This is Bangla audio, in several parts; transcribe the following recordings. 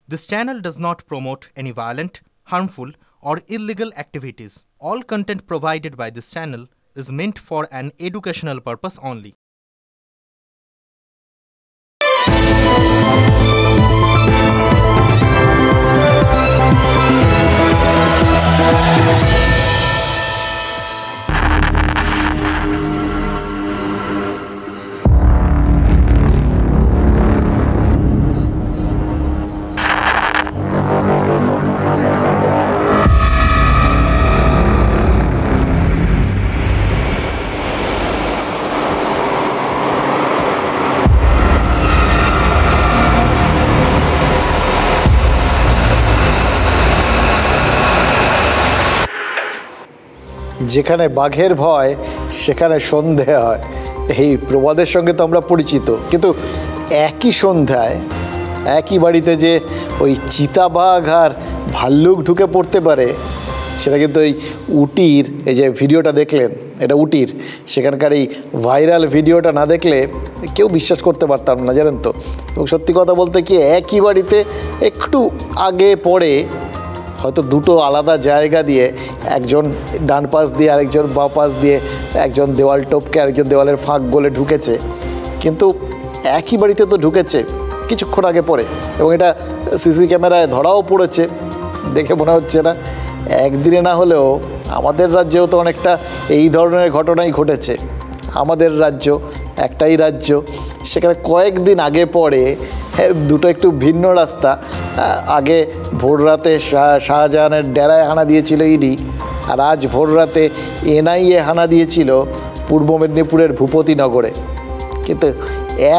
This channel does not promote any violent, harmful, or illegal activities. All content provided by this channel is meant for an educational purpose only. যেখানে বাঘের ভয় সেখানে সন্ধে হয়, এই প্রবাদের সঙ্গে তো আমরা পরিচিত। কিন্তু একই সন্ধ্যায় একই বাড়িতে যে ওই চিতাবাঘ আর ভাল্লুক ঢুকে পড়তে পারে, সেটা কিন্তু এই উটির এই যে ভিডিওটা দেখলেন, এটা উটির, সেখানকার এই ভাইরাল ভিডিওটা না দেখলে কেউ বিশ্বাস করতে পারতাম না, জানেন তো। এবং সত্যি কথা বলতে কি, একই বাড়িতে একটু আগে পরে হয়তো দুটো আলাদা জায়গা দিয়ে, একজন ডান পাশ দিয়ে আরেকজন বাঁ পাশ দিয়ে, একজন দেওয়াল টপকে আরেকজন দেওয়ালের ফাঁক গলে ঢুকেছে, কিন্তু একই বাড়িতে তো ঢুকেছে কিছুক্ষণ আগে পরে। এবং এটা সিসি ক্যামেরায় ধরাও পড়েছে, দেখে মনে হচ্ছে না একদিনে না হলেও আমাদের রাজ্যেও তো অনেকটা এই ধরনের ঘটনাই ঘটেছে। আমাদের রাজ্য একটাই রাজ্য, সেখানে কয়েকদিন আগে পরে দুটো একটু ভিন্ন রাস্তা। আগে ভোর রাতে শাহজাহানের ডেরায় হানা দিয়েছিল ইডি, আর আজ ভোর রাতে এনআইএ হানা দিয়েছিল পূর্ব মেদিনীপুরের ভূপতিনগরে। কিন্তু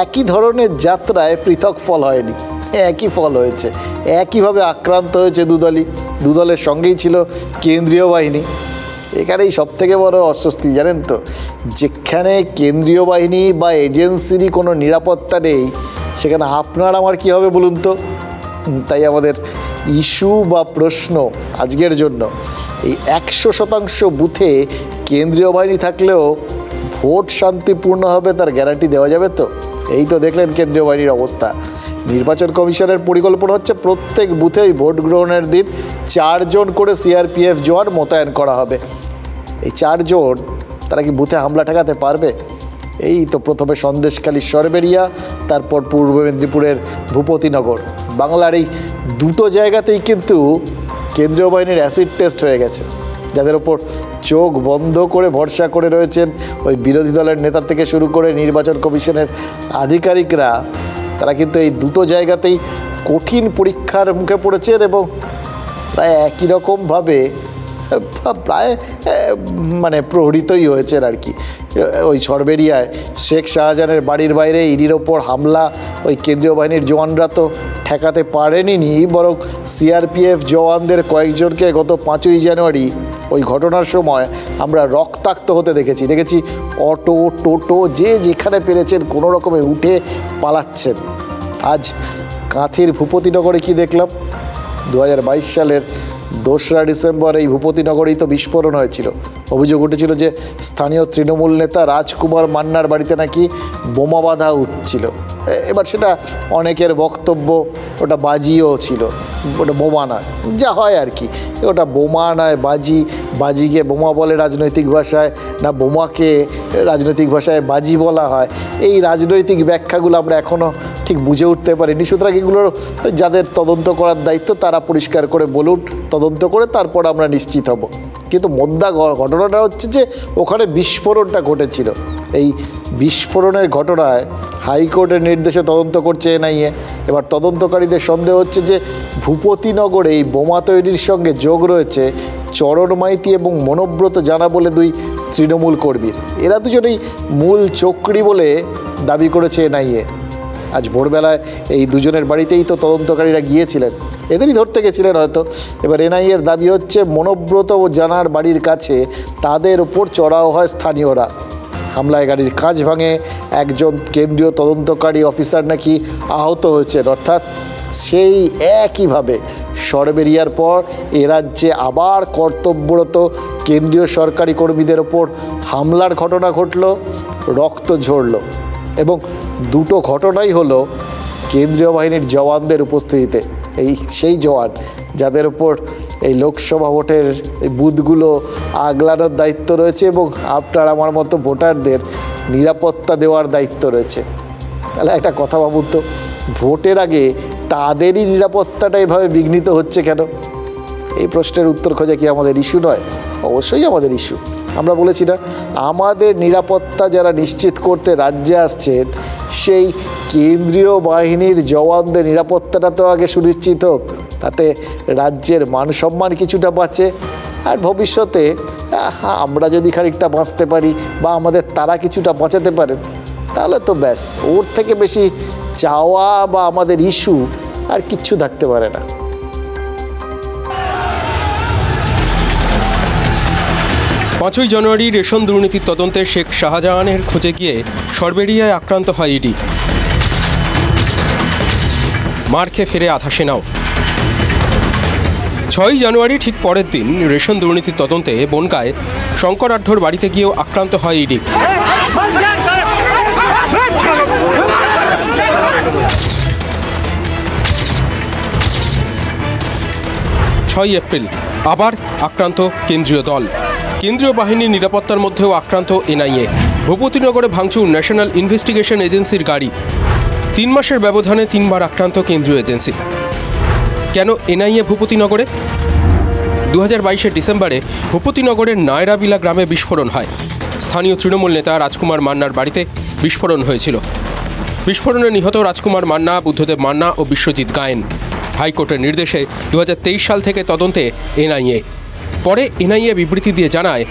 একই ধরনের যাত্রায় পৃথক ফল হয়নি, একই ফল হয়েছে। একইভাবে আক্রান্ত হয়েছে দুদলের সঙ্গেই ছিল কেন্দ্রীয় বাহিনী। এখানেই সবথেকে বড় অস্বস্তি, জানেন তো। যেখানে কেন্দ্রীয় বাহিনী বা এজেন্সিরই কোনো নিরাপত্তা নেই, সেখানে আপনার আমার কী হবে বলুন তো। তাই আমাদের ইস্যু বা প্রশ্ন আজকের জন্য, এই 100% বুথে কেন্দ্রীয় বাহিনী থাকলেও ভোট শান্তিপূর্ণ হবে তার গ্যারান্টি দেওয়া যাবে তো? এই তো দেখলেন কেন্দ্রীয় বাহিনীর অবস্থা। নির্বাচন কমিশনের পরিকল্পনা হচ্ছে প্রত্যেক বুথেই ভোট গ্রহণের দিন 4 জন করে সিআরপিএফ জওয়ান মোতায়েন করা হবে। এই 4 জন তারা কি বুথে হামলা ঠেকাতে পারবে? এই তো প্রথমে সন্দেশখালী সরবেরিয়া, তারপর পূর্ব মেদিনীপুরের ভূপতিনগর। বাংলার এই দুটো জায়গাতেই কিন্তু কেন্দ্রীয় বাহিনীর অ্যাসিড টেস্ট হয়ে গেছে। যাদের ওপর চোখ বন্ধ করে ভরসা করে রয়েছেন ওই বিরোধী দলের নেতা থেকে শুরু করে নির্বাচন কমিশনের আধিকারিকরা, তারা কিন্তু এই দুটো জায়গাতেই কঠিন পরীক্ষার মুখে পড়েছেন এবং প্রায় একই রকমভাবে প্রায় প্রহরিতই হয়েছেন আর কি। ওই সরবেরিয়ায় শেখ শাহজাহানের বাড়ির বাইরে ইডির ওপর হামলা ওই কেন্দ্রীয় বাহিনীর জওয়ানরা তো ঠেকাতে পারেনি, বরং সিআরপিএফ জওয়ানদের কয়েকজনকে গত 5ই জানুয়ারি ওই ঘটনার সময় আমরা রক্তাক্ত হতে দেখেছি। অটো টোটো যে যেখানে পেরেছেন কোনো রকমে উঠে পালাচ্ছেন। আজ কাঁথির ভূপতিনগরে কি দেখলাম, 2022 সালের 2রা ডিসেম্বর এই ভূপতিনগরেই তো বিস্ফোরণ হয়েছিল। অভিযোগ উঠেছিল যে স্থানীয় তৃণমূল নেতা রাজকুমার মান্নার বাড়িতে নাকি বোমা বাঁধা উঠছিল। এবার সেটা অনেকের বক্তব্য ওটা বাজিও ছিল, ওটা বোমা নয়, যা হয় আর কি। ওটা বোমা নয় বাজিকে বোমা বলে রাজনৈতিক ভাষায়, না বোমাকে রাজনৈতিক ভাষায় বাজি বলা হয়। এই রাজনৈতিক ব্যাখ্যাগুলো আমরা এখনও ঠিক বুঝে উঠতে পারিনি। সুতরাং এগুলো যাদের তদন্ত করার দায়িত্ব তারা পরিষ্কার করে বলুন, তদন্ত করে তারপর আমরা নিশ্চিত হব। কিন্তু মোদ্দা ঘটনাটা হচ্ছে যে ওখানে বিস্ফোরণটা ঘটেছিল। এই বিস্ফোরণের ঘটনায় হাইকোর্টের নির্দেশে তদন্ত করছে এনআইএ। এবার তদন্তকারীদের সন্দেহ হচ্ছে যে ভূপতিনগরে এই বোমা তৈরির সঙ্গে যোগ রয়েছে চরণ মাইতি এবং মনোব্রত জানা বলে 2 তৃণমূল কর্মীর। এরা দুজনেই মূল চক্রী বলে দাবি করেছে এনআইএ। আজ ভোরবেলায় এই দুজনের বাড়িতেই তো তদন্তকারীরা গিয়েছিলেন, এদেরই ধরতে গেছিলেন হয়তো। এবার এনআইএর দাবি হচ্ছে মনোব্রত ও জানার বাড়ির কাছে তাদের ওপর চড়াও হয় স্থানীয়রা। হামলায় গাড়ির কাঁচ ভাঙে, একজন কেন্দ্রীয় তদন্তকারী অফিসার নাকি আহত হয়েছেন। অর্থাৎ সেই একইভাবে সরবেরিয়ার পর এ রাজ্যে আবার কর্তব্যরত কেন্দ্রীয় সরকারি কর্মীদের ওপর হামলার ঘটনা ঘটল, রক্ত ঝরল। এবং দুটো ঘটনাই হলো কেন্দ্রীয় বাহিনীর জওয়ানদের উপস্থিতিতে, সেই জওয়ান যাদের উপর এই লোকসভা ভোটের এই বুথগুলো আগলানোর দায়িত্ব রয়েছে এবং আপনার আমার মতো ভোটারদের নিরাপত্তা দেওয়ার দায়িত্ব রয়েছে। তাহলে একটা কথা ভাবুন তো, ভোটের আগে তাদেরই নিরাপত্তাটা এভাবে বিঘ্নিত হচ্ছে কেন? এই প্রশ্নের উত্তর খোঁজা কি আমাদের ইস্যু নয়? অবশ্যই আমাদের ইস্যু। আমরা বলেছি না, আমাদের নিরাপত্তা যারা নিশ্চিত করতে রাজ্যে আসছেন সেই কেন্দ্রীয় বাহিনীর জওয়ানদের নিরাপত্তাটা তো আগে সুনিশ্চিত হোক, তাতে রাজ্যের মান সম্মান কিছুটা বাঁচে। আর ভবিষ্যতে আমরা যদি খানিকটা বাঁচতে পারি বা আমাদের তারা কিছুটা বাঁচাতে পারেন, তাহলে তো ব্যাস, ওর থেকে বেশি চাওয়া বা আমাদের ইস্যু আর কিচ্ছু থাকতে পারে না। 5ই জানুয়ারি রেশন দুর্নীতির তদন্তে শেখ শাহজাহানের খোঁজে গিয়ে সরবেরিয়ায় আক্রান্ত হয় ইডি। মার খেয়ে ফেরে আধা সেনাও। 6ই জানুয়ারি ঠিক পরের দিন রেশন দুর্নীতির তদন্তে বনগাঁয় শঙ্কর আঢ্যর বাড়িতে গিয়েও আক্রান্ত হয় ইডি। 6ই এপ্রিল আবার আক্রান্ত কেন্দ্রীয় দল। কেন্দ্রীয় বাহিনীর নিরাপত্তার মধ্যেও আক্রান্ত এনআইএ। ভূপতিনগরে ভাঙচুর ন্যাশনাল ইনভেস্টিগেশন এজেন্সির গাড়ি। 3 মাসের ব্যবধানে 3বার আক্রান্ত কেন্দ্রীয় এজেন্সি। কেন এনআইএ ভূপতিনগরে? 2022 ডিসেম্বরে ভূপতিনগরের নায়রাবিলা গ্রামে বিস্ফোরণ হয়। স্থানীয় তৃণমূল নেতা রাজকুমার মান্নার বাড়িতে বিস্ফোরণ হয়েছিল। বিস্ফোরণে নিহত রাজকুমার মান্না, বুদ্ধদেব মান্না ও বিশ্বজিৎ গায়েন। হাইকোর্টের নির্দেশে 2023 সাল থেকে তদন্তে এনআইএ। পরে এনআইএ বিবৃতি দিয়ে জানায়,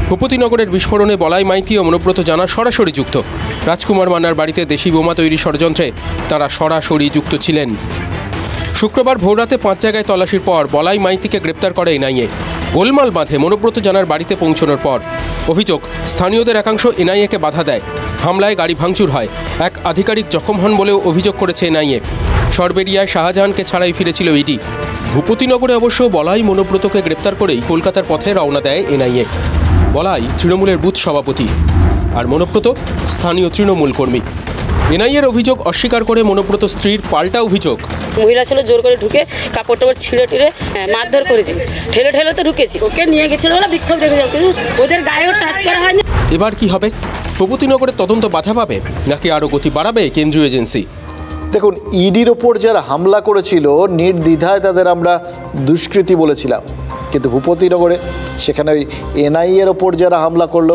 ভূপতিনগরের বিস্ফোরণে বলাই মাইতি ও মনোব্রত জানা সরাসরি যুক্ত। রাজকুমার মান্নার বাড়িতে দেশি বোমা তৈরি ষড়যন্ত্রে তারা সরাসরি যুক্ত ছিলেন। শুক্রবার ভোররাতে 5 জায়গায় তল্লাশির পর বলাই মাইতিকে গ্রেপ্তার করে এনআইএ। গোলমাল বাঁধে মনোব্রত জানার বাড়িতে পৌঁছানোর পর। অভিযোগ, স্থানীয়দের একাংশ এনআইএকে বাধা দেয়। হামলায় গাড়ি ভাঙচুর হয়। এক আধিকারিক জখম হন বলেও অভিযোগ করেছে এনআইএ। সরবেরিয়ায় শাহজাহানকে ছাড়াই ফিরেছিল ইডি। ভূপতিনগরে অবশ্য বলাই মনোব্রতকে গ্রেপ্তার করেই কলকাতার পথে রওনা দেয় এনআইএ। বলাই তৃণমূলের বুথ সভাপতি, আর মনোব্রত স্থানীয় তৃণমূল কর্মী। এনআইএর অভিযোগ অস্বীকার করে মনোব্রত স্ত্রীর পাল্টা অভিযোগ, মহিলা ছিল জোর করে ঢুকে কাপড় টাপড় ছিঁড়ে টিড়ে মারধর করেছিল। ঠেলে ঠেলে তো ঢুকেছি, ওকে নিয়ে গেছিল বলে বিক্ষোভ দেখে যাও, কিন্তু ওদের গায়েও টাচ করা হয়নি। এবার কি হবে? ভূপতিনগরের তদন্ত বাধা পাবে নাকি আরও গতি বাড়াবে কেন্দ্রীয় এজেন্সি? দেখুন, ইডির ওপর যারা হামলা করেছিল নির্দ্বিধায় তাদের আমরা দুষ্কৃতী বলেছিলাম, কিন্তু ভূপতিনগরে সেখানে ওই এনআইএর ওপর যারা হামলা করলো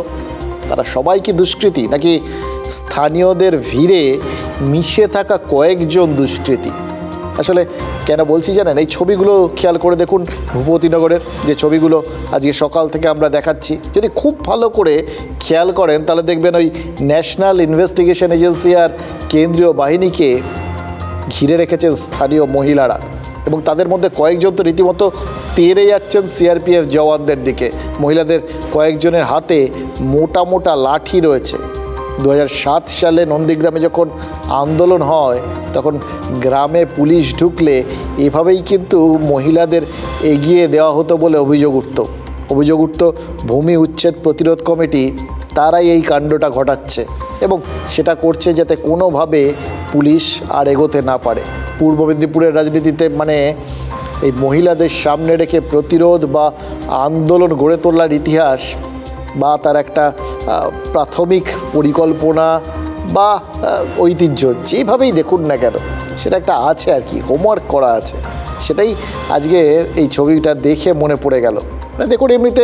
তারা সবাই কি দুষ্কৃতী, নাকি স্থানীয়দের ভিড়ে মিশে থাকা কয়েকজন দুষ্কৃতী? আসলে কেন বলছি জানেন, এই ছবিগুলো খেয়াল করে দেখুন, ভূপতিনগরের যে ছবিগুলো আজকে সকাল থেকে আমরা দেখাচ্ছি, যদি খুব ভালো করে খেয়াল করেন তাহলে দেখবেন ওই ন্যাশনাল ইনভেস্টিগেশন এজেন্সি আর কেন্দ্রীয় বাহিনীকে ঘিরে রেখেছেন স্থানীয় মহিলারা, এবং তাদের মধ্যে কয়েকজন তো রীতিমতো তেড়ে যাচ্ছেন সিআরপিএফ জওয়ানদের দিকে। মহিলাদের কয়েকজনের হাতে মোটা মোটা লাঠি রয়েছে। 2007 সালে নন্দীগ্রামে যখন আন্দোলন হয় তখন গ্রামে পুলিশ ঢুকলে এভাবেই কিন্তু মহিলাদের এগিয়ে দেওয়া হতো বলে অভিযোগ উঠত। ভূমি উচ্ছেদ প্রতিরোধ কমিটি তারাই এই কাণ্ডটা ঘটাচ্ছে, এবং সেটা করছে যাতে কোনোভাবে পুলিশ আর এগোতে না পারে। পূর্ব মেদিনীপুরের রাজনীতিতে মানে এই মহিলাদের সামনে রেখে প্রতিরোধ বা আন্দোলন গড়ে তোলার ইতিহাস বা তার একটা প্রাথমিক পরিকল্পনা বা ঐতিহ্য, যেভাবেই দেখুন না কেন, সেটা একটা আছে আর কি, হোমওয়ার্ক করা আছে। সেটাই আজকে এই ছবিটা দেখে মনে পড়ে গেল। দেখুন, এমনিতে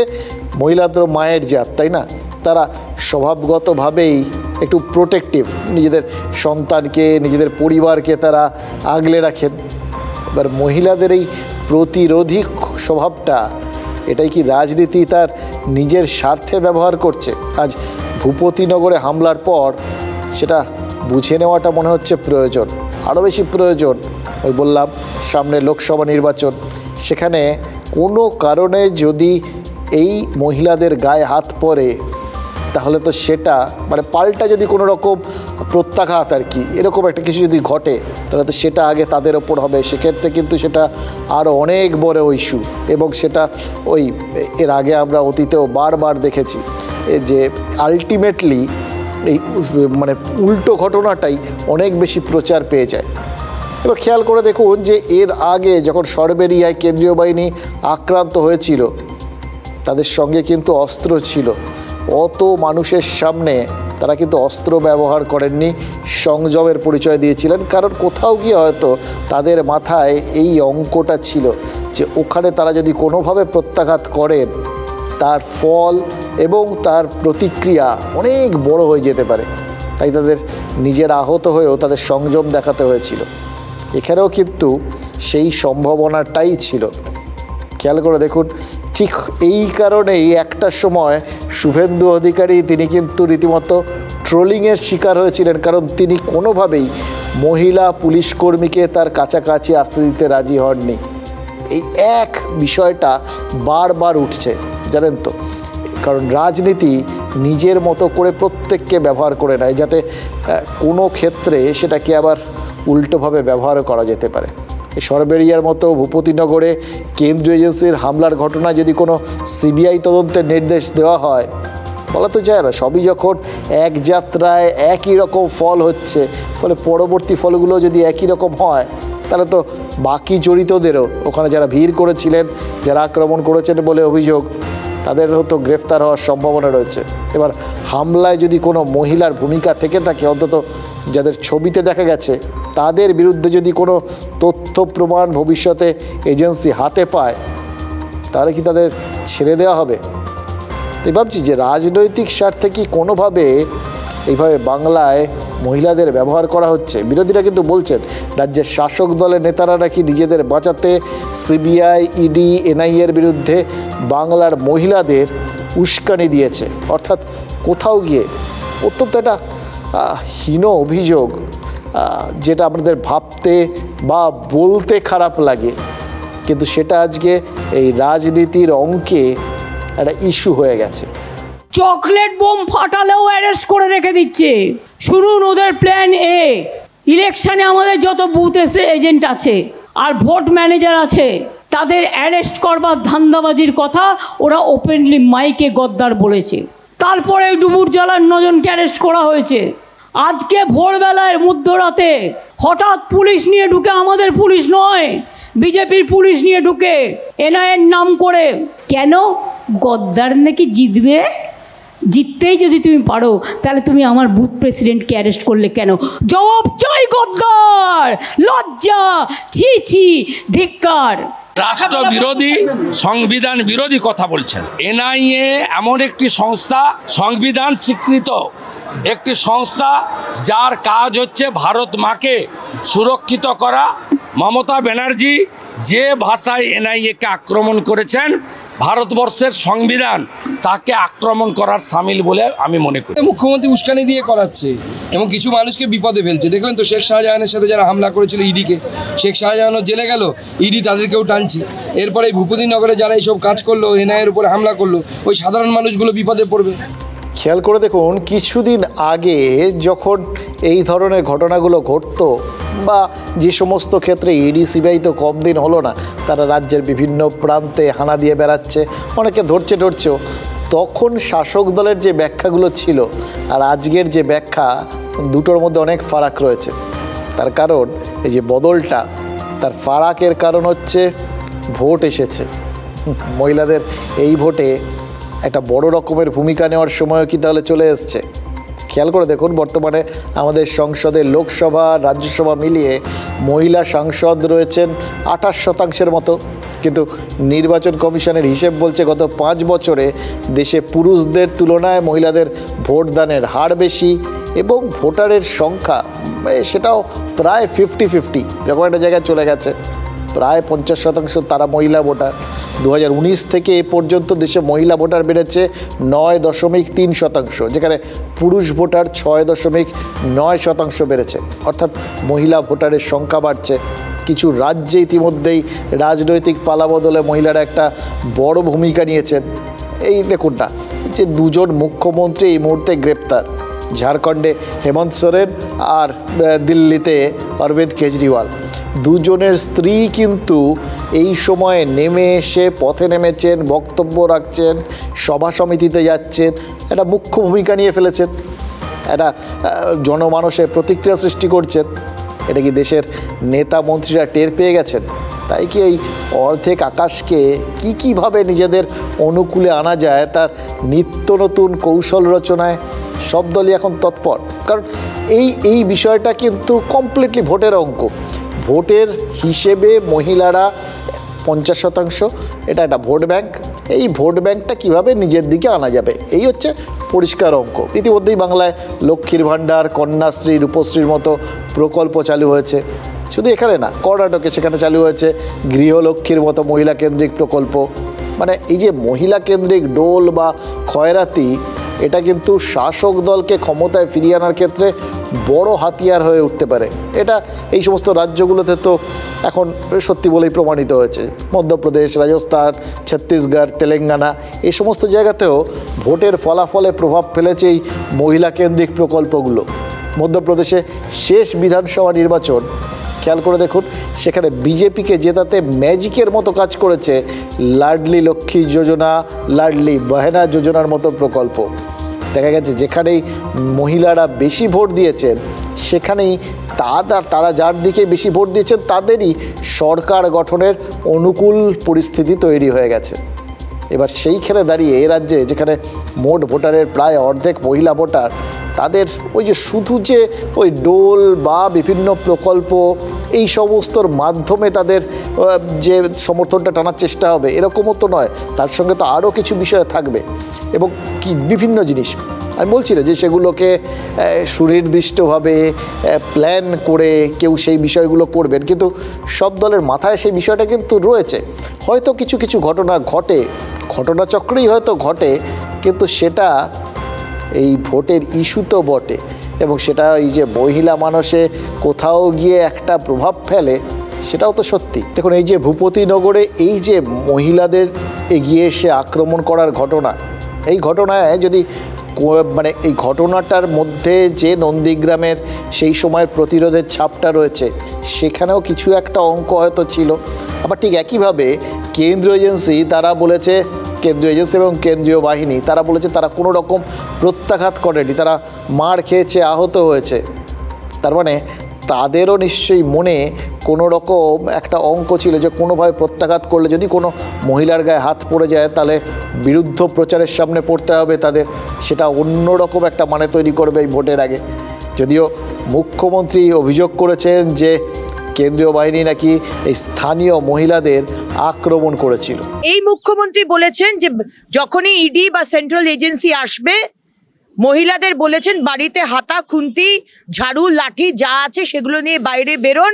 মহিলা তো মায়ের জাত, তাই না? তারা স্বভাবগতভাবেই একটু প্রোটেক্টিভ, নিজেদের সন্তানকে, নিজেদের পরিবারকে তারা আগলে রাখেন। এবার মহিলাদের এই প্রতিরোধী স্বভাবটা, এটাই কি রাজনীতি তার নিজের স্বার্থে ব্যবহার করছে? আজ ভূপতিনগরে হামলার পর সেটা বুঝে নেওয়াটা মনে হচ্ছে প্রয়োজন, আরও বেশি প্রয়োজন। ওই বললাম, সামনে লোকসভা নির্বাচন, সেখানে কোনো কারণে যদি এই মহিলাদের গায়ে হাত পড়ে তাহলে তো সেটা মানে পাল্টা যদি কোনো রকম প্রত্যাঘাত আর কি এরকম একটা কিছু যদি ঘটে তাহলে তো সেটা আগে তাদের ওপর হবে। সেক্ষেত্রে কিন্তু সেটা আরও অনেক বড় ইস্যু, এবং সেটা ওই এর আগে আমরা অতীতেও বারবার দেখেছি যে আলটিমেটলি এই মানে উল্টো ঘটনাটাই অনেক বেশি প্রচার পেয়ে যায়। এবার খেয়াল করে দেখুন যে এর আগে যখন সরবেরিয়ায় কেন্দ্রীয় বাহিনী আক্রান্ত হয়েছিল, তাদের সঙ্গে কিন্তু অস্ত্র ছিল। অত মানুষের সামনে তারা কিন্তু অস্ত্র ব্যবহার করেননি, সংযমের পরিচয় দিয়েছিলেন। কারণ কোথাও গিয়ে হয়তো তাদের মাথায় এই অঙ্কটা ছিল যে ওখানে তারা যদি কোনোভাবে প্রত্যাঘাত করেন, তার ফল এবং তার প্রতিক্রিয়া অনেক বড় হয়ে যেতে পারে। তাই তাদের নিজের আহত হয়েও তাদের সংযম দেখাতে হয়েছিল। এখানেও কিন্তু সেই সম্ভাবনাটাই ছিল। খেয়াল করে দেখুন, ঠিক এই কারণেই একটা সময় শুভেন্দু অধিকারী তিনি কিন্তু রীতিমতো ট্রোলিংয়ের শিকার হয়েছিলেন, কারণ তিনি কোনোভাবেই মহিলা পুলিশ কর্মীকে তার কাছাকাছি আসতে দিতে রাজি হননি। এই এক বিষয়টা বারবার উঠছে, জানেন তো, কারণ রাজনীতি নিজের মতো করে প্রত্যেককে ব্যবহার করে নেয়, যাতে কোনো ক্ষেত্রে সেটাকে আবার উল্টোভাবে ব্যবহারও করা যেতে পারে। এই সরবেরিয়ার মতো ভূপতিনগরে কেন্দ্রীয় এজেন্সির হামলার ঘটনায় যদি কোনো সিবিআই তদন্তের নির্দেশ দেওয়া হয়, বলা তো যায় না। সবই যখন এক যাত্রায় একই রকম ফল হচ্ছে, ফলে পরবর্তী ফলগুলো যদি একই রকম হয়, তাহলে তো বাকি জড়িতদেরও, ওখানে যারা ভিড় করেছিলেন, যারা আক্রমণ করেছেন বলে অভিযোগ, তাদেরও তো গ্রেফতার হওয়ার সম্ভাবনা রয়েছে। এবার হামলায় যদি কোনো মহিলার ভূমিকা থেকে থাকে, অন্তত যাদের ছবিতে দেখা গেছে, তাদের বিরুদ্ধে যদি কোনো তথ্য প্রমাণ ভবিষ্যতে এজেন্সি হাতে পায়, তাহলে কি তাদের ছেড়ে দেওয়া হবে? তাই ভাবছি যে রাজনৈতিক স্বার্থে কি কোনোভাবে এইভাবে বাংলায় মহিলাদের ব্যবহার করা হচ্ছে। বিরোধীরা কিন্তু বলছেন রাজ্যের শাসক দলের নেতারা নাকি নিজেদের বাঁচাতে সিবিআই, ইডি, এনআইএর বিরুদ্ধে বাংলার মহিলাদের উস্কানি দিয়েছে। অর্থাৎ কোথাও গিয়ে অত্যন্ত একটা হীন অভিযোগ, যেটা আমাদের ভাবতে বা বলতে খারাপ লাগে, কিন্তু সেটা আজকে এই রাজনীতির অঙ্কে একটা ইস্যু হয়ে গেছে। চকলেট বোম ফাটালেও অ্যারেস্ট করে রেখে দিচ্ছে। শুনুন ওদের প্ল্যান এ। ইলেকশনে আমাদের যত বুথ এজেন্ট আছে আর ভোট ম্যানেজার আছে, তাদের অ্যারেস্ট করবার ধান্দাবাজির কথা ওরা ওপেনলি মাইকে গদ্দার বলেছে। তারপরে ডুবুর জেলার 9 জনকে অ্যারেস্ট করা হয়েছে। আজকে ভোরবেলায় মধ্যরাতে হঠাৎ পুলিশ নিয়ে ঢুকে, আমাদের পুলিশ নয়, বিজেপির পুলিশ নিয়ে ঢুকে এনআইএর নাম করে। কেন? গদ্দার নাকি জিতবে। জিততেই যদি তুমি পারো, তাহলে তুমি আমার বুথ প্রেসিডেন্টকে অ্যারেস্ট করলে কেন? জবাব চাই গদ্দার। লজ্জা, ছি ছি, ধিক্কার। রাষ্ট্র বিরোধী, সংবিধান বিরোধী কথা বলছেন। এনআইএ এমন একটি সংস্থা, সংবিধান স্বীকৃত একটি সংস্থা, যার কাজ হচ্ছে ভারত মাকে সুরক্ষিত করা। মমতা ব্যানার্জি যে ভাষায় এনআইএকে আক্রমণ করেছেন, ভারতবর্ষের সংবিধান তাকে আক্রমণ করার সামিল বলে আমি মনে করি। মুখ্যমন্ত্রী উস্কানি দিয়ে করাচ্ছে এবং কিছু মানুষকে বিপদে ফেলছে। দেখলেন তো শেখ শাহজাহানের সাথে যারা হামলা করেছিল ইডিকে, শেখ শাহজাহানও জেলে গেল, ইডি তাদেরকেও টানছে। এরপরে ভূপতিনগরে যারা এইসব কাজ করলো, এনআইএর উপরে হামলা করলো, ওই সাধারণ মানুষগুলো বিপদে পড়বে। খেয়াল করে দেখুন, কিছুদিন আগে যখন এই ধরনের ঘটনাগুলো ঘটতো, বা যে সমস্ত ক্ষেত্রে ইডি সিবিআই তো কম দিন হলো না, তারা রাজ্যের বিভিন্ন প্রান্তে হানা দিয়ে বেড়াচ্ছে, অনেকে ধরছেও, তখন শাসক দলের যে ব্যাখ্যাগুলো ছিল আর আজকের যে ব্যাখ্যা, দুটোর মধ্যে অনেক ফারাক রয়েছে। তার কারণ এই যে বদলটা, তার ফারাকের কারণ হচ্ছে ভোট এসেছে। মহিলাদের এই ভোটে একটা বড় রকমের ভূমিকা নেওয়ার সময়ও কি তাহলে চলে এসছে? খেয়াল করে দেখুন, বর্তমানে আমাদের সংসদে লোকসভা রাজ্যসভা মিলিয়ে মহিলা সাংসদ রয়েছেন 28% মতো, কিন্তু নির্বাচন কমিশনের হিসেব বলছে গত 5 বছরে দেশে পুরুষদের তুলনায় মহিলাদের ভোটদানের হার বেশি এবং ভোটারের সংখ্যা সেটাও প্রায় 50-50 এরকম একটা জায়গায় চলে গেছে। প্রায় 50% তারা মহিলা ভোটার। 2019 থেকে এ পর্যন্ত দেশে মহিলা ভোটার বেড়েছে 9.3%, যেখানে পুরুষ ভোটার 6.9% বেড়েছে। অর্থাৎ মহিলা ভোটারের সংখ্যা বাড়ছে। কিছু রাজ্যে ইতিমধ্যেই রাজনৈতিক পালাবদলে মহিলারা একটা বড় ভূমিকা নিয়েছেন। এই দেখুন না, যে 2 জন মুখ্যমন্ত্রী এই মুহূর্তে গ্রেপ্তার, ঝাড়খণ্ডে হেমন্ত সোরেন আর দিল্লিতে অরবিন্দ কেজরিওয়াল। 2 জনের স্ত্রী কিন্তু এই সময়ে নেমে এসে পথে নেমেছেন, বক্তব্য রাখছেন, সভা সমিতিতে যাচ্ছেন, একটা মুখ্য ভূমিকা নিয়ে ফেলেছেন। একটা জনমানসে প্রতিক্রিয়া সৃষ্টি করছেন। এটা কি দেশের নেতা মন্ত্রীরা টের পেয়ে গেছেন? তাই কি এই অর্ধেক আকাশকে কীভাবে নিজেদের অনুকূলে আনা যায় তার নিত্য নতুন কৌশল রচনায় সব দলই এখন তৎপর। কারণ এই বিষয়টা কিন্তু কমপ্লিটলি ভোটের অঙ্ক। ভোটের হিসেবে মহিলারা 50%, এটা একটা ভোট ব্যাংক। এই ভোট ব্যাংকটা কীভাবে নিজের দিকে আনা যাবে, এই হচ্ছে পরিষ্কার অঙ্ক। ইতিমধ্যেই বাংলায় লক্ষ্মীর ভাণ্ডার, কন্যাশ্রী, রূপশ্রীর মতো প্রকল্প চালু হয়েছে। শুধু এখানে না, কর্ণাটকে সেখানে চালু হয়েছে গৃহলক্ষ্মীর মতো মহিলা কেন্দ্রিক প্রকল্প। মানে এই যে মহিলা কেন্দ্রিক ডোল বা খয়রাতি, এটা কিন্তু শাসক দলকে ক্ষমতায় ফিরিয়ে আনার ক্ষেত্রে বড় হাতিয়ার হয়ে উঠতে পারে। এটা এই সমস্ত রাজ্যগুলোতে তো এখন সত্যি বলেই প্রমাণিত হয়েছে। মধ্যপ্রদেশ, রাজস্থান, ছত্তিশগড়, তেলেঙ্গানা, এই সমস্ত জায়গাতেও ভোটের ফলাফলে প্রভাব ফেলেছে এই মহিলা কেন্দ্রিক প্রকল্পগুলো। মধ্যপ্রদেশে শেষ বিধানসভা নির্বাচন খেয়াল করে দেখুন, সেখানে বিজেপিকে জেতাতে ম্যাজিকের মতো কাজ করেছে লাডলি লক্ষ্মী যোজনা, লাডলি বহেনা যোজনার মতো প্রকল্প। দেখা গেছে যেখানেই মহিলারা বেশি ভোট দিয়েছেন, সেখানেই তারা যার দিকে বেশি ভোট দিয়েছেন তাদেরই সরকার গঠনের অনুকূল পরিস্থিতি তৈরি হয়ে গেছে। এবার সেইখানে দাঁড়িয়ে এ রাজ্যে যেখানে মোট ভোটারের প্রায় অর্ধেক মহিলা ভোটার, তাদের ওই যে শুধু যে ওই ডোল বা বিভিন্ন প্রকল্প এই সমস্তর মাধ্যমে তাদের যে সমর্থনটা টানার চেষ্টা হবে এরকমও তো নয়, তার সঙ্গে তো আরও কিছু বিষয় থাকবে এবং কি বিভিন্ন জিনিস। আমি বলছি না যে সেগুলোকে সুনির্দিষ্টভাবে প্ল্যান করে কেউ সেই বিষয়গুলো করবেন, কিন্তু সব দলের মাথায় সেই বিষয়টা কিন্তু রয়েছে। হয়তো কিছু কিছু ঘটনা ঘটে, ঘটনাচক্রেই হয়তো ঘটে, কিন্তু সেটা এই ভোটের ইস্যু তো বটে এবং সেটা এই যে মহিলা মানুষে কোথাও গিয়ে একটা প্রভাব ফেলে, সেটাও তো সত্যি। দেখুন, এই যে ভূপতিনগরে এই যে মহিলাদের এগিয়ে এসে আক্রমণ করার ঘটনা, এই ঘটনায় যদি মানে এই ঘটনাটার মধ্যে যে নন্দীগ্রামের সেই সময়ের প্রতিরোধের ছাপটা রয়েছে, সেখানেও কিছু একটা অঙ্ক হয়তো ছিল। আবার ঠিক একইভাবে কেন্দ্রীয় এজেন্সি তারা বলেছে, কেন্দ্রীয় এজেন্সি এবং কেন্দ্রীয় বাহিনী তারা বলেছে তারা কোনো রকম প্রত্যাঘাত করেনি, তারা মার খেয়েছে, আহত হয়েছে। তার মানে তাদেরও নিশ্চয়ই মনে কোনো রকম একটা অঙ্ক ছিল যে কোনোভাবে প্রত্যাঘাত করলে যদি কোনো মহিলার গায়ে হাত পড়ে যায় তাহলে বিরুদ্ধ প্রচারের সামনে পড়তে হবে তাদের, সেটা অন্য রকম একটা মানে তৈরি করবে এই ভোটের আগে। যদিও মুখ্যমন্ত্রী অভিযোগ করেছেন যে কেন্দ্রীয় বাহিনী নাকি এই স্থানীয় মহিলাদের আক্রমণ করেছিল। এই মুখ্যমন্ত্রী বলেছেন যে যখনই ইডি বা সেন্ট্রাল এজেন্সি আসবে, মহিলাদের বলেছেন বাড়িতে হাতা, খুন্তি, ঝাড়ু, লাঠি যা আছে সেগুলো নিয়ে বাইরে বেরোন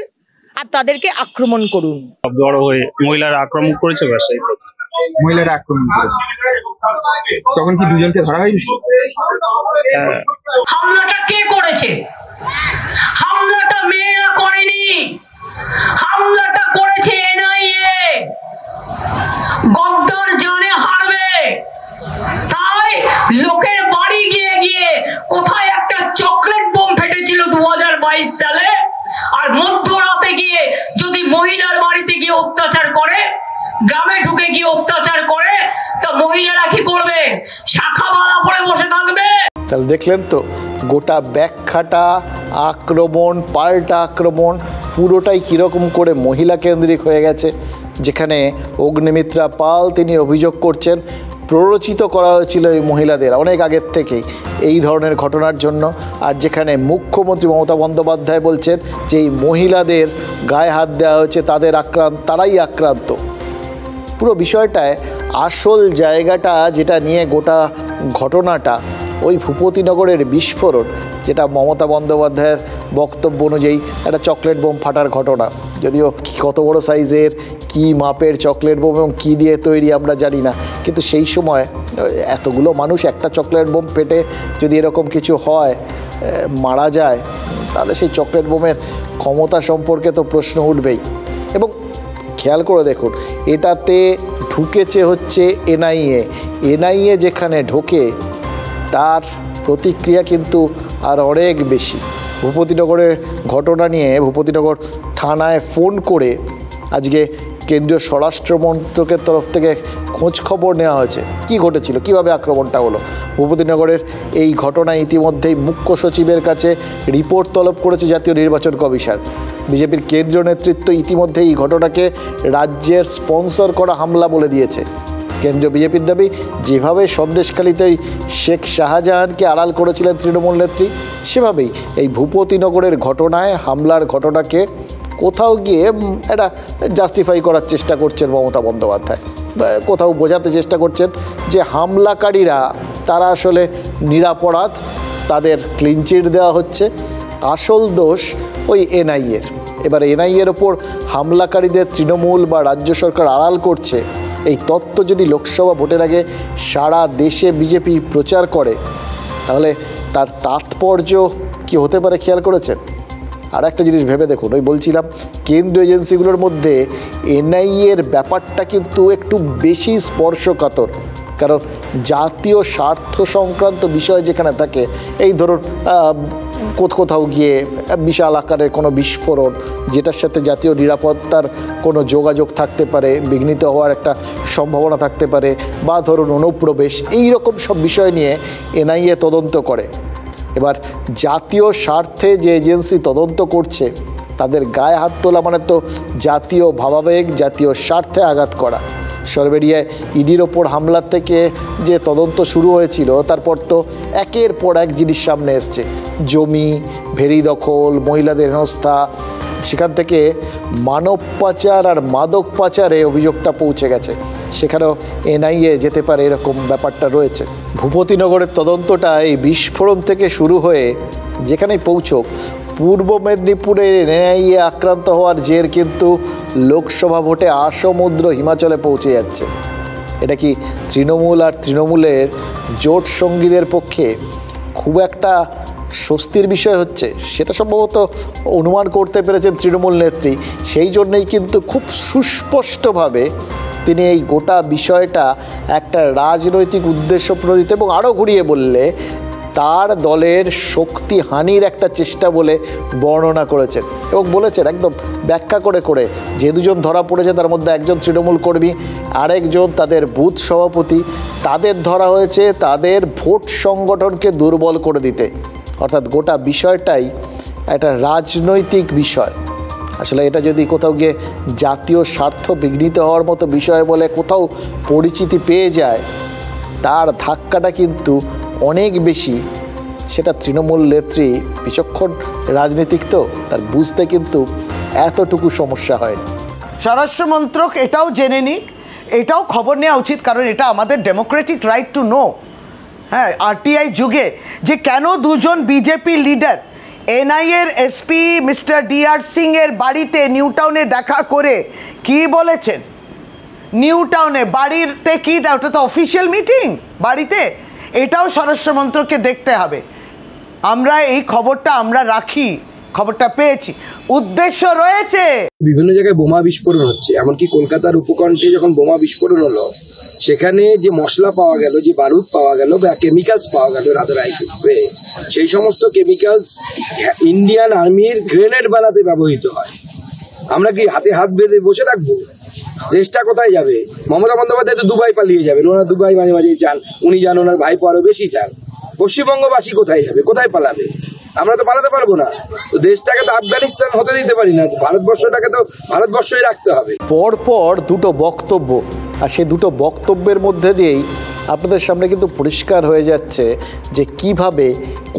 আর তাদেরকে আক্রমণ করুন। বড় হয়ে মহিলারা আক্রমণ করেছে, মহিলারা আক্রমণ করেছে, তখন কি দুজনকে ধরা হয়নি? হামলাটা কে করেছে? হামলাটা মেয়েরা করেনি, হামলাটা করেছে এনআইএ। গদ্দার জানে হারবে, তাই লোকের বাড়ি গিয়ে গিয়ে কোথায় একটা চকলেট বোম ফেটেছিল 2022 সালে, আর মধ্যরাতে গিয়ে যদি মহিলার বাড়িতে গিয়ে অত্যাচার করে, গ্রামে ঢুকে গিয়ে অত্যাচার করে, তা মহিলারা কি করবে? শাখা বাঁধা পড়ে বসে থাকবে? তাহলে দেখলেন তো, গোটা ব্যাখ্যাটা আক্রমণ, পাল্টা আক্রমণ পুরোটাই কীরকম করে মহিলা কেন্দ্রিক হয়ে গেছে। যেখানে অগ্নিমিত্রা পাল তিনি অভিযোগ করছেন প্ররোচিত করা হয়েছিল এই মহিলাদের অনেক আগের থেকেই এই ধরনের ঘটনার জন্য, আর যেখানে মুখ্যমন্ত্রী মমতা বন্দ্যোপাধ্যায় বলছেন যে এই মহিলাদের গায়ে হাত দেওয়া হয়েছে, তারাই আক্রান্ত। পুরো বিষয়টায় আসল জায়গাটা যেটা নিয়ে গোটা ঘটনাটা, ওই ভূপতিনগরের বিস্ফোরণ, যেটা মমতা বন্দ্যোপাধ্যায়ের বক্তব্য অনুযায়ী একটা চকলেট বোম ফাটার ঘটনা। যদিও কত বড় সাইজের, কী মাপের চকলেট বোম এবং কী দিয়ে তৈরি আমরা জানি না, কিন্তু সেই সময় এতগুলো মানুষ একটা চকলেট বোম পেটে যদি এরকম কিছু হয়, মারা যায়, তাহলে সেই চকলেট বোমের ক্ষমতা সম্পর্কে তো প্রশ্ন উঠবেই। এবং খেয়াল করে দেখুন, এটাতে ঢুকেছে হচ্ছে এনআইএ যেখানে ঢোকে তার প্রতিক্রিয়া কিন্তু আর অনেক বেশি। ভূপতিনগরের ঘটনা নিয়ে ভূপতিনগর থানায় ফোন করে আজকে কেন্দ্রীয় স্বরাষ্ট্র মন্ত্রকের তরফ থেকে খোঁজ খবর নেওয়া হয়েছে কী ঘটেছিল, কীভাবে আক্রমণটা হলো। ভূপতিনগরের এই ঘটনায় ইতিমধ্যেই মুখ্য সচিবের কাছে রিপোর্ট তলব করেছে জাতীয় নির্বাচন কমিশন। বিজেপির কেন্দ্রীয় নেতৃত্ব ইতিমধ্যে এই ঘটনাকে রাজ্যের স্পন্সর করা হামলা বলে দিয়েছে। কেন্দ্রীয় বিজেপির দাবি, যেভাবে সন্দেশখালীতেই শেখ শাহজাহানকে আড়াল করেছিলেন তৃণমূল নেত্রী, সেভাবেই এই ভূপতিনগরের ঘটনায় হামলার ঘটনাকে কোথাও গিয়ে এটা জাস্টিফাই করার চেষ্টা করছেন মমতা বন্দ্যোপাধ্যায়। কোথাও বোঝাতে চেষ্টা করছেন যে হামলাকারীরা তারা আসলে নিরপরাধ, তাদের ক্লিনচিট দেওয়া হচ্ছে, আসল দোষ ওই এনআইএর। এবার এনআইএর ওপর হামলাকারীদের তৃণমূল বা রাজ্য সরকার আড়াল করছে, এই তত্ত্ব যদি লোকসভা ভোটের আগে সারা দেশে বিজেপি প্রচার করে, তাহলে তার তাৎপর্য কি হতে পারে খেয়াল করেছেন? আর একটা জিনিস ভেবে দেখুন, ওই বলছিলাম কেন্দ্রীয় এজেন্সিগুলোর মধ্যে এনআইএর ব্যাপারটা কিন্তু একটু বেশি স্পর্শকাতর, কারণ জাতীয় স্বার্থ সংক্রান্ত বিষয় যেখানে থাকে, এই ধরুন কোথাও গিয়ে বিশাল আকারের কোনো বিস্ফোরণ যেটার সাথে জাতীয় নিরাপত্তার কোনো যোগাযোগ থাকতে পারে, বিঘ্নিত হওয়ার একটা সম্ভাবনা থাকতে পারে, বা ধরুন অনুপ্রবেশ, এই রকম সব বিষয় নিয়ে এনআইএ তদন্ত করে। এবার জাতীয় স্বার্থে যে এজেন্সি তদন্ত করছে তাদের গায়ে হাত তোলা মানে তো জাতীয় ভাবাবেগ, জাতীয় স্বার্থে আঘাত করা। সরবেরিয়ায় ইডির ওপর হামলার থেকে যে তদন্ত শুরু হয়েছিল, তারপর তো একের পর এক জিনিস সামনে এসছে, জমি, ভেড়ি দখল, মহিলাদের হেনস্থা, সেখান থেকে মানব পাচার আর মাদক পাচারে অভিযোগটা পৌঁছে গেছে, সেখানেও এনআইএ যেতে পারে এরকম ব্যাপারটা রয়েছে। ভূপতিনগরের তদন্তটা এই বিস্ফোরণ থেকে শুরু হয়ে যেখানেই পৌঁছক, পূর্ব মেদিনীপুরের এনআইএ আক্রান্ত হওয়ার জের কিন্তু লোকসভা ভোটে আসমুদ্র হিমাচলে পৌঁছে যাচ্ছে। এটা কি তৃণমূল আর তৃণমূলের জোট সঙ্গীদের পক্ষে খুব একটা স্বস্তির বিষয় হচ্ছে? সেটা সম্ভবত অনুমান করতে পেরেছেন তৃণমূল নেত্রী, সেই জন্যই কিন্তু খুব সুস্পষ্টভাবে তিনি এই গোটা বিষয়টা একটা রাজনৈতিক উদ্দেশ্য প্রণোদিত এবং আরও ঘুরিয়ে বললে তার দলের শক্তিহানির একটা চেষ্টা বলে বর্ণনা করেছেন এবং বলেছেন একদম ব্যাখ্যা করে যে দুজন ধরা পড়েছে তার মধ্যে একজন তৃণমূল কর্মী, আরেকজন তাদের বুথ সভাপতি, তাদের ধরা হয়েছে তাদের ভোট সংগঠনকে দুর্বল করে দিতে। অর্থাৎ গোটা বিষয়টাই একটা রাজনৈতিক বিষয়। আসলে এটা যদি কোথাও গিয়ে জাতীয় স্বার্থ বিঘ্নিত হওয়ার মতো বিষয় বলে কোথাও পরিচিতি পেয়ে যায়, তার ধাক্কাটা কিন্তু অনেক বেশি। সেটা তৃণমূল নেত্রী বিচক্ষণ রাজনীতিক, তো তার বুঝতে কিন্তু এতটুকু সমস্যা হয়নি। স্বরাষ্ট্রমন্ত্রক এটাও জেনে নিক, এটাও খবর নেওয়া উচিত, কারণ এটা আমাদের ডেমোক্রেটিক রাইট টু নো। হ্যাঁ, আরটিআই যুগে যে কেন দুজন বিজেপি লিডার এনআইএর এসপি মিস্টার ডিআর সিং এর বাড়িতে নিউ টাউনে দেখা করে কি বলেছেন, নিউ টাউনে বাড়িতে কি, ওটা তো অফিসিয়াল মিটিং বাড়িতে, এটাও স্বরাষ্ট্রমন্ত্রককে দেখতে হবে। আমরা এই খবরটা আমরা রাখি, খবরটা পেয়েছি, উদ্দেশ্য রয়েছে। বিভিন্ন জায়গায় বোমা বিস্ফোরণ হচ্ছে, এমনকি কলকাতার উপকণ্ঠে যখন বোমা বিস্ফোরণ হলো, সেখানে যে মশলা পাওয়া গেল, যে বারুদ পাওয়া গেল বা কেমিক্যালস পাওয়া গেল, রাদার আই শুড সে, সেই সমস্ত কেমিক্যালস ইন্ডিয়ান আর্মির গ্রেনেড বানাতে ব্যবহৃত হয়। আমরা কি হাতে হাত বেঁধে বসে থাকবো? দেশটা কোথায় যাবে? মমতা বন্দ্যোপাধ্যায় তো দুবাই পালিয়ে যাবেন, ওনার দুবাই মাঝে মাঝেই চান, উনি যান, ওনার ভাইপো আরো বেশি চান। পশ্চিমবঙ্গবাসী কোথায় যাবে, কোথায় পালাবে? আমরা তো পালাতে পারবো না। তো দেশটাকে তো আফগানিস্তান হতে দিতে পারি না, ভারতবর্ষটাকে তো ভারতবর্ষই রাখতে হবে। পরপর দুটো বক্তব্য, আর সেই দুটো বক্তব্যের মধ্যে দিয়েই আপনাদের সামনে কিন্তু পরিষ্কার হয়ে যাচ্ছে যে কিভাবে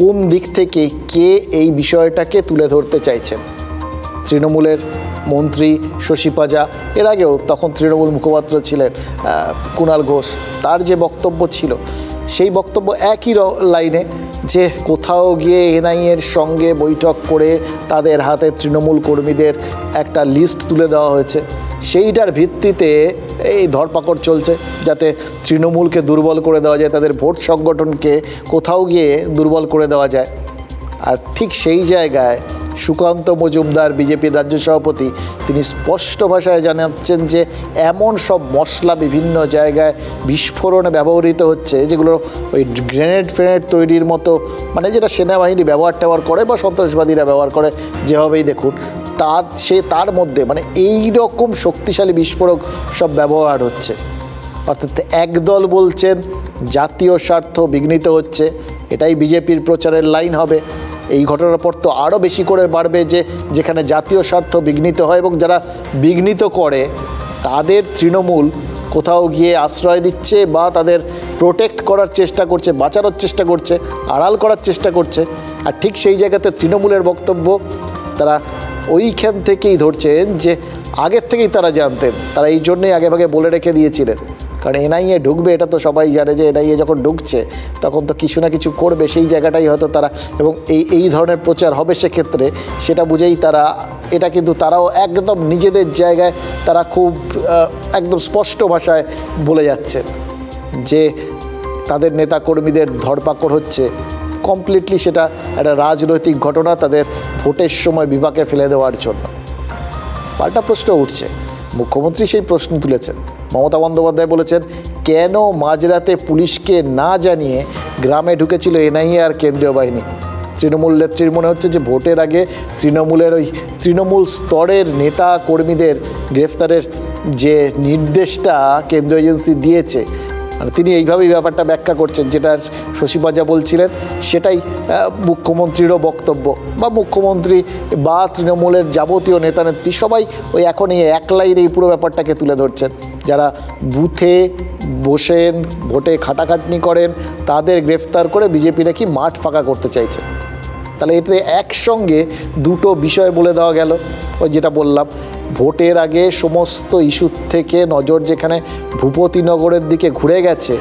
কোন দিক থেকে কে এই বিষয়টাকে তুলে ধরতে চাইছেন। তৃণমূলের মন্ত্রী শশী পাজা, এর আগেও তখন তৃণমূল মুখপাত্র ছিলেন কুণাল ঘোষ, তার যে বক্তব্য ছিল সেই বক্তব্য একই লাইনে, যে কোথাও গিয়ে এনআইএর সঙ্গে বৈঠক করে তাদের হাতে তৃণমূল কর্মীদের একটা লিস্ট তুলে দেওয়া হয়েছে, সেইটার ভিত্তিতে এই ধরপাকড় চলছে যাতে তৃণমূলকে দুর্বল করে দেওয়া যায়, তাদের ভোট সংগঠনকে কোথাও গিয়ে দুর্বল করে দেওয়া যায়। আর ঠিক সেই জায়গায় সুকান্ত মজুমদার, বিজেপির রাজ্য সভাপতি, তিনি স্পষ্ট ভাষায় জানাচ্ছেন যে এমন সব মশলা বিভিন্ন জায়গায় বিস্ফোরণে ব্যবহৃত হচ্ছে যেগুলো ওই গ্রেনেড ফ্রেনেড তৈরির মতো, মানে যেটা সেনাবাহিনী ব্যবহার করে বা সন্ত্রাসবাদীরা ব্যবহার করে, যেভাবেই দেখুন তার মধ্যে মানে এই রকম শক্তিশালী বিস্ফোরক সব ব্যবহার হচ্ছে। অর্থাৎ একদল বলছেন জাতীয় স্বার্থ বিঘ্নিত হচ্ছে, এটাই বিজেপির প্রচারের লাইন হবে। এই ঘটনার পর তো আরও বেশি করে বাড়বে যে যেখানে জাতীয় স্বার্থ বিঘ্নিত হয় এবং যারা বিঘ্নিত করে তাদের তৃণমূল কোথাও গিয়ে আশ্রয় দিচ্ছে বা তাদের প্রোটেক্ট করার চেষ্টা করছে, বাঁচানোর চেষ্টা করছে, আড়াল করার চেষ্টা করছে। আর ঠিক সেই জায়গাতে তৃণমূলের বক্তব্য তারা ওইখান থেকেই ধরছেন যে আগের থেকেই তারা জানতেন, তারা এই জন্যই আগেভাগে বলে রেখে দিয়েছিলেন। কারণ এনআইএ ঢুকবে এটা তো সবাই জানে যে এনআইএ যখন ঢুকছে তখন তো কিছু না কিছু করবে, সেই জায়গাটাই হয়তো তারা এবং এই ধরনের প্রচার হবে সেক্ষেত্রে সেটা বুঝেই তারা এটা কিন্তু তারাও একদম নিজেদের জায়গায় তারা খুব একদম স্পষ্ট ভাষায় বলে যাচ্ছেন যে তাদের নেতাকর্মীদের ধরপাকড় হচ্ছে কমপ্লিটলি সেটা একটা রাজনৈতিক ঘটনা, তাদের ভোটের সময় বিপাকে ফেলে দেওয়ার জন্য। পাল্টা প্রশ্ন উঠছে, মুখ্যমন্ত্রী সেই প্রশ্ন তুলেছেন। মমতা বন্দ্যোপাধ্যায় বলেছেন কেন মাঝরাতে পুলিশকে না জানিয়ে গ্রামে ঢুকেছিল এনআইএ আর কেন্দ্রীয় বাহিনী। তৃণমূল নেত্রীর মনে হচ্ছে যে ভোটের আগে তৃণমূল স্তরের নেতা কর্মীদের গ্রেফতারের যে নির্দেশটা কেন্দ্রীয় এজেন্সি দিয়েছে, তিনি এইভাবেই ব্যাপারটা ব্যাখ্যা করছেন, যেটা শশীবাজা বলছিলেন সেটাই মুখ্যমন্ত্রীরও বক্তব্য, বা মুখ্যমন্ত্রী বা তৃণমূলের যাবতীয় নেতানেত্রী সবাই ওই এখন এই এক লাইনে এই পুরো ব্যাপারটাকে তুলে ধরছেন। যারা বুথে বসেন, ভোটে খাটাখাটনি করেন, তাদের গ্রেফতার করে বিজেপি নাকি মাঠ ফাঁকা করতে চাইছে। তাহলে এতে একসঙ্গে দুটো বিষয় বলে দেওয়া গেল। ওই যেটা বললাম, ভোটের আগে সমস্ত ইস্যু থেকে নজর যেখানে ভূপতিনগরের দিকে ঘুরে গেছে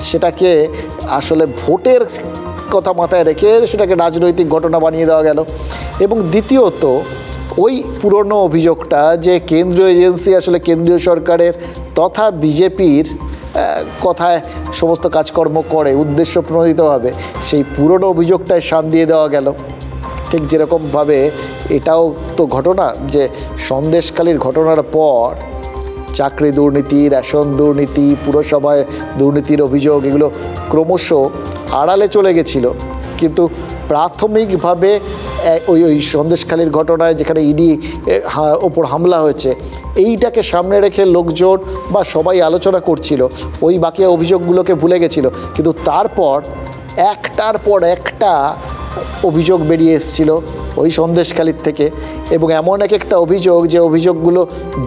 সেটাকে আসলে ভোটের কথা মাথায় রেখে সেটাকে রাজনৈতিক ঘটনা বানিয়ে দেওয়া গেল। এবং দ্বিতীয়ত ওই পুরনো অভিযোগটা যে কেন্দ্রীয় এজেন্সি আসলে কেন্দ্রীয় সরকারের তথা বিজেপির কথায় সমস্ত কাজকর্ম করে উদ্দেশ্য প্রণোদিতভাবে, সেই পুরনো অভিযোগটায় শান দিয়ে দেওয়া গেল। ঠিক যেরকমভাবে এটাও তো ঘটনা যে সন্দেশখালির ঘটনার পর চাকরি দুর্নীতি, রেশন দুর্নীতি, পুরসভায় দুর্নীতির অভিযোগ এগুলো ক্রমশ আড়ালে চলে গেছিল, কিন্তু প্রাথমিকভাবে ওই সন্দেশখালির ঘটনায় যেখানে ইডি ওপর হামলা হয়েছে এইটাকে সামনে রেখে লোকজন বা সবাই আলোচনা করছিল, ওই বাকি অভিযোগগুলোকে ভুলে গেছিল। কিন্তু তারপর একটার পর একটা অভিযোগ বেরিয়ে এসেছিল ওই সন্দেশখালির থেকে, এবং এমন একটা অভিযোগ যে অভিযোগগুলো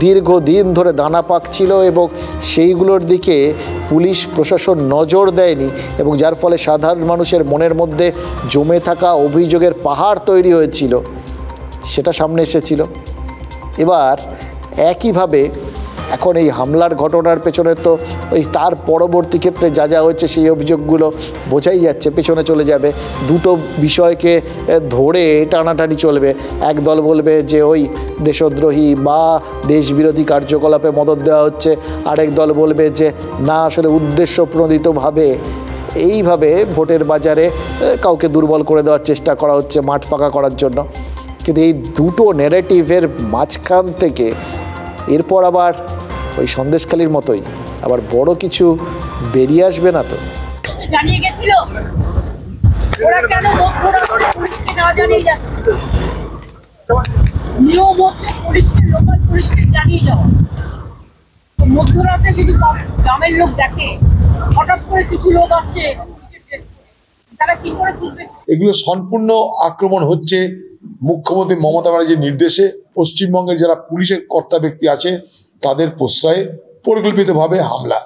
দীর্ঘদিন ধরে দানা পাকছিল এবং সেইগুলোর দিকে পুলিশ প্রশাসন নজর দেয়নি, এবং যার ফলে সাধারণ মানুষের মনের মধ্যে জমে থাকা অভিযোগের পাহাড় তৈরি হয়েছিল, সেটা সামনে এসেছিল। এবার একইভাবে এখন এই হামলার ঘটনার পেছনে তো ওই তার পরবর্তী ক্ষেত্রে যা যা হচ্ছে সেই অভিযোগগুলো বোঝাই যাচ্ছে পেছনে চলে যাবে। দুটো বিষয়কে ধরে টানাটানি চলবে। এক দল বলবে যে ওই দেশদ্রোহী বা দেশবিরোধী কার্যকলাপে মদত দেওয়া হচ্ছে, আরেক দল বলবে যে না আসলে উদ্দেশ্য প্রণোদিতভাবে এইভাবে ভোটের বাজারে কাউকে দুর্বল করে দেওয়ার চেষ্টা করা হচ্ছে মাঠ ফাঁকা করার জন্য। কিন্তু এই দুটো ন্যারেটিভের মাঝখান থেকে এরপর আবার ওই সন্দেশখালির মতোই আবার বড় কিছু বেরিয়ে আসবে না তো? জানিয়ে গেছিল ওরা কেন পুলিশকে না জানিয়ে যাচ্ছে, নিয়ম হচ্ছে পুলিশকে লোকাল পুলিশকে জানিয়ে যাওয়া। তো মধ্যরাতে যদি গ্রামের লোক দেখে হঠাৎ করে কিছু লোক আসছে, তারা কি করে বুঝবে? এগুলো সম্পূর্ণ আক্রমণ হচ্ছে মুখ্যমন্ত্রী মমতা ব্যানার্জির নির্দেশে। পশ্চিমবঙ্গের যারা পুলিশের কর্তা ব্যক্তি আছে তাদের প্রশ্রয়ে পরিকল্পিতভাবে হামলা,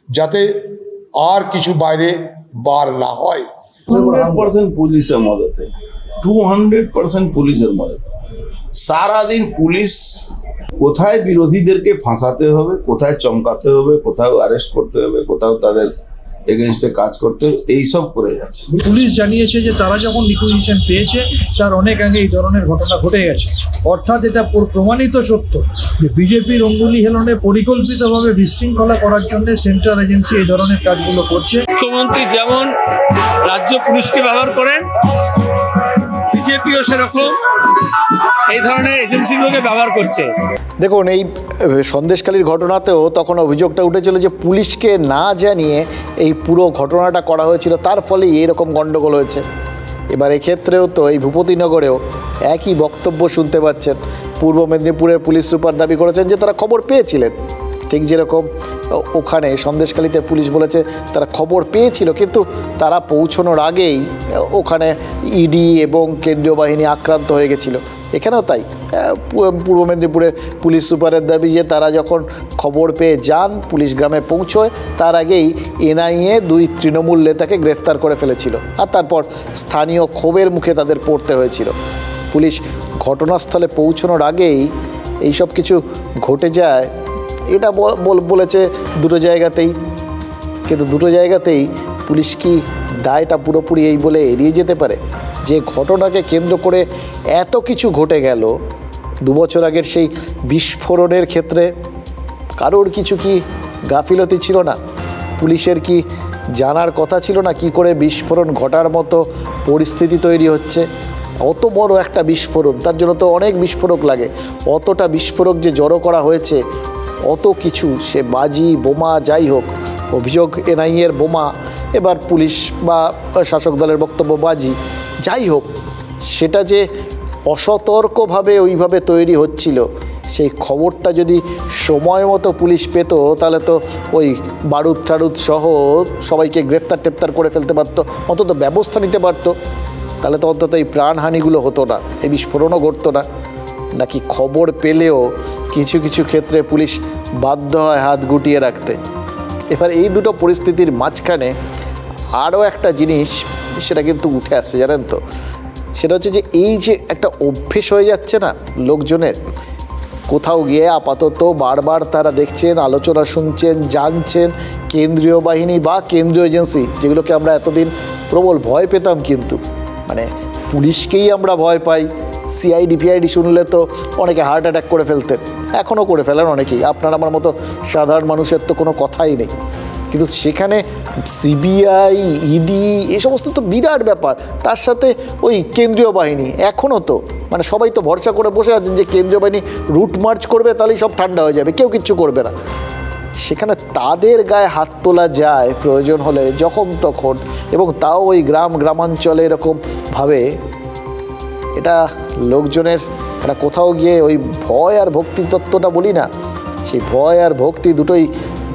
যাতে আর কিছু বাইরে বার না হয়। 100% পুলিশের মদতে, 200% পুলিশের মদতে। সারাদিন পুলিশ কোথায় বিরোধীদেরকে ফাঁসাতে হবে, কোথায় চমকাতে হবে, কোথাও অ্যারেস্ট করতে হবে, কোথাও তাদের এগেইনস্টে কাজ করতে হবে, এইসব করে যাচ্ছে। পুলিশ জানিয়েছে যে তারা যখন রিকুইজিশন পেয়েছে তার অনেক আগে এই ধরনের ঘটনা ঘটে গেছে। অর্থাৎ এটা প্রমাণিত সত্য যে বিজেপির অঙ্গুলি হেলনে পরিকল্পিতভাবে বিশৃঙ্খলা করার জন্য সেন্ট্রাল এজেন্সি এই ধরনের কাজগুলো করছে। মুখ্যমন্ত্রী যেমন রাজ্য পুলিশকে ব্যবহার করেন, বিজেপিও সেরকম এই ধরনের এজেন্সিগুলোকে ব্যবহার করছে। দেখুন, এই সন্দেশখালির ঘটনাতেও তখন অভিযোগটা উঠেছিল যে পুলিশকে না জানিয়ে এই পুরো ঘটনাটা করা হয়েছিল, তার ফলে এইরকম গণ্ডগোল হয়েছে। এবার এক্ষেত্রেও তো এই ভূপতিনগরেও একই বক্তব্য শুনতে পাচ্ছেন। পূর্ব মেদিনীপুরের পুলিশ সুপার দাবি করেছেন যে তারা খবর পেয়েছিলেন, ঠিক যেরকম ওখানে সন্দেশখালীতে পুলিশ বলেছে তারা খবর পেয়েছিল, কিন্তু তারা পৌঁছানোর আগেই ওখানে ইডি এবং কেন্দ্রীয় বাহিনী আক্রান্ত হয়ে গেছিল। এখানেও তাই, পূর্ব মেদিনীপুরের পুলিশ সুপারের দাবি যে তারা যখন খবর পেয়ে যান, পুলিশ গ্রামে পৌঁছয়, তার আগেই এনআইএ 2 তৃণমূল নেতাকে গ্রেফতার করে ফেলেছিল, আর তারপর স্থানীয় ক্ষোভের মুখে তাদের পড়তে হয়েছিল। পুলিশ ঘটনাস্থলে পৌঁছানোর আগেই এইসব কিছু ঘটে যায়, এটা বলেছে দুটো জায়গাতেই। কিন্তু দুটো জায়গাতেই পুলিশ কি দায়টা পুরোপুরি এই বলে এড়িয়ে যেতে পারে? যে ঘটনাকে কেন্দ্র করে এত কিছু ঘটে গেল, 2 বছর আগের সেই বিস্ফোরণের ক্ষেত্রে কারোর কিছু কি গাফিলতি ছিল না? পুলিশের কি জানার কথা ছিল না কি করে বিস্ফোরণ ঘটার মতো পরিস্থিতি তৈরি হচ্ছে? অত বড় একটা বিস্ফোরণ, তার জন্য তো অনেক বিস্ফোরক লাগে। অতটা বিস্ফোরক যে জড়ো করা হয়েছে, অত কিছু, সে বাজি বোমা যাই হোক, অভিযোগ এনআইএর বোমা, এবার পুলিশ বা শাসক দলের বক্তব্য বাজি যাই হোক, সেটা যে অসতর্কভাবে ওইভাবে তৈরি হচ্ছিল, সেই খবরটা যদি সময় মতো পুলিশ পেত, তাহলে তো ওই বারুদ টারুদ সহ সবাইকে গ্রেফতার করে ফেলতে পারতো, অন্তত ব্যবস্থা নিতে পারতো। তাহলে তো অন্তত এই প্রাণহানিগুলো হতো না, এই বিস্ফোরণও ঘটতো না। নাকি খবর পেলেও কিছু কিছু ক্ষেত্রে পুলিশ বাধ্য হয় হাত গুটিয়ে রাখতে। এবার এই দুটো পরিস্থিতির মাঝখানে আরও একটা জিনিস, সেটা কিন্তু উঠে আসছে, জানেন তো, সেটা হচ্ছে যে এই যে একটা অভ্যেস হয়ে যাচ্ছে না লোকজনের, কোথাও গিয়ে আপাতত বারবার তারা দেখছেন, আলোচনা শুনছেন, জানছেন, কেন্দ্রীয় বাহিনী বা কেন্দ্রীয় এজেন্সি, যেগুলোকে আমরা এতদিন প্রবল ভয় পেতাম, কিন্তু মানে পুলিশকেই আমরা ভয় পাই। সিআইডি পিআইডি শুনলে তো অনেকে হার্ট অ্যাটাক করে ফেলতেন, এখনও করে ফেলেন অনেকেই, আপনার আমার মতো সাধারণ মানুষের তো কোনো কথাই নেই। কিন্তু সেখানে সিবিআই, ইডি, এই সমস্ত তো বিরাট ব্যাপার, তার সাথে ওই কেন্দ্রীয় বাহিনী, এখনও তো মানে সবাই তো ভরসা করে বসে আছেন যে কেন্দ্রীয় বাহিনী রুট মার্চ করবে, তাহলেই সব ঠান্ডা হয়ে যাবে, কেউ কিচ্ছু করবে না। সেখানে তাদের গায়ে হাত তোলা যায় প্রয়োজন হলে যখন তখন, এবং তাও ওই গ্রামাঞ্চলে এরকমভাবে, এটা লোকজনের একটা কোথাও গিয়ে ওই ভয় আর ভক্তি তত্ত্বটা বলি না, সেই ভয় আর ভক্তি দুটোই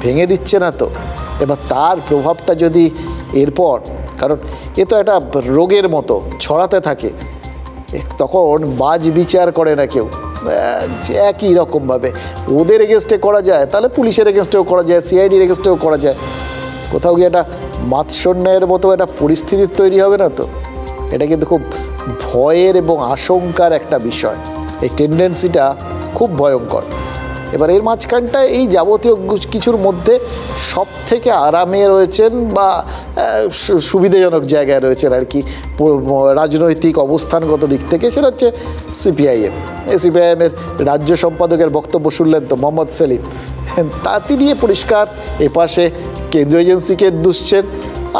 ভেঙে দিচ্ছে না তো? এবার তার প্রভাবটা যদি এরপর, কারণ এ তো একটা রোগের মতো ছড়াতে থাকে, তখন বাজ বিচার করে না কেউ, একই রকমভাবে ওদের এগেনস্টে করা যায়, তাহলে পুলিশের এগেনস্টেও করা যায়, সিআইডির এগেনস্টেও করা যায়। কোথাও গিয়ে একটা মাৎসন্যের মতো একটা পরিস্থিতি তৈরি হবে না তো? এটা কিন্তু খুব ভয়ের এবং আশঙ্কার একটা বিষয়, এই টেন্ডেন্সিটা খুব ভয়ঙ্কর। এবার এর মাঝখানটা এই যাবতীয় কিছুর মধ্যে সব থেকে আরামে রয়েছেন বা সুবিধাজনক জায়গায় রয়েছেন আর কি রাজনৈতিক অবস্থানগত দিক থেকে, সেটা হচ্ছে সিপিআইএম। এই সিপিআইএমের রাজ্য সম্পাদকের বক্তব্য শুনলেন তো, মোহাম্মদ সেলিম, তিনি পরিষ্কার এপাশে কেন্দ্রীয় এজেন্সিকে দুষছেন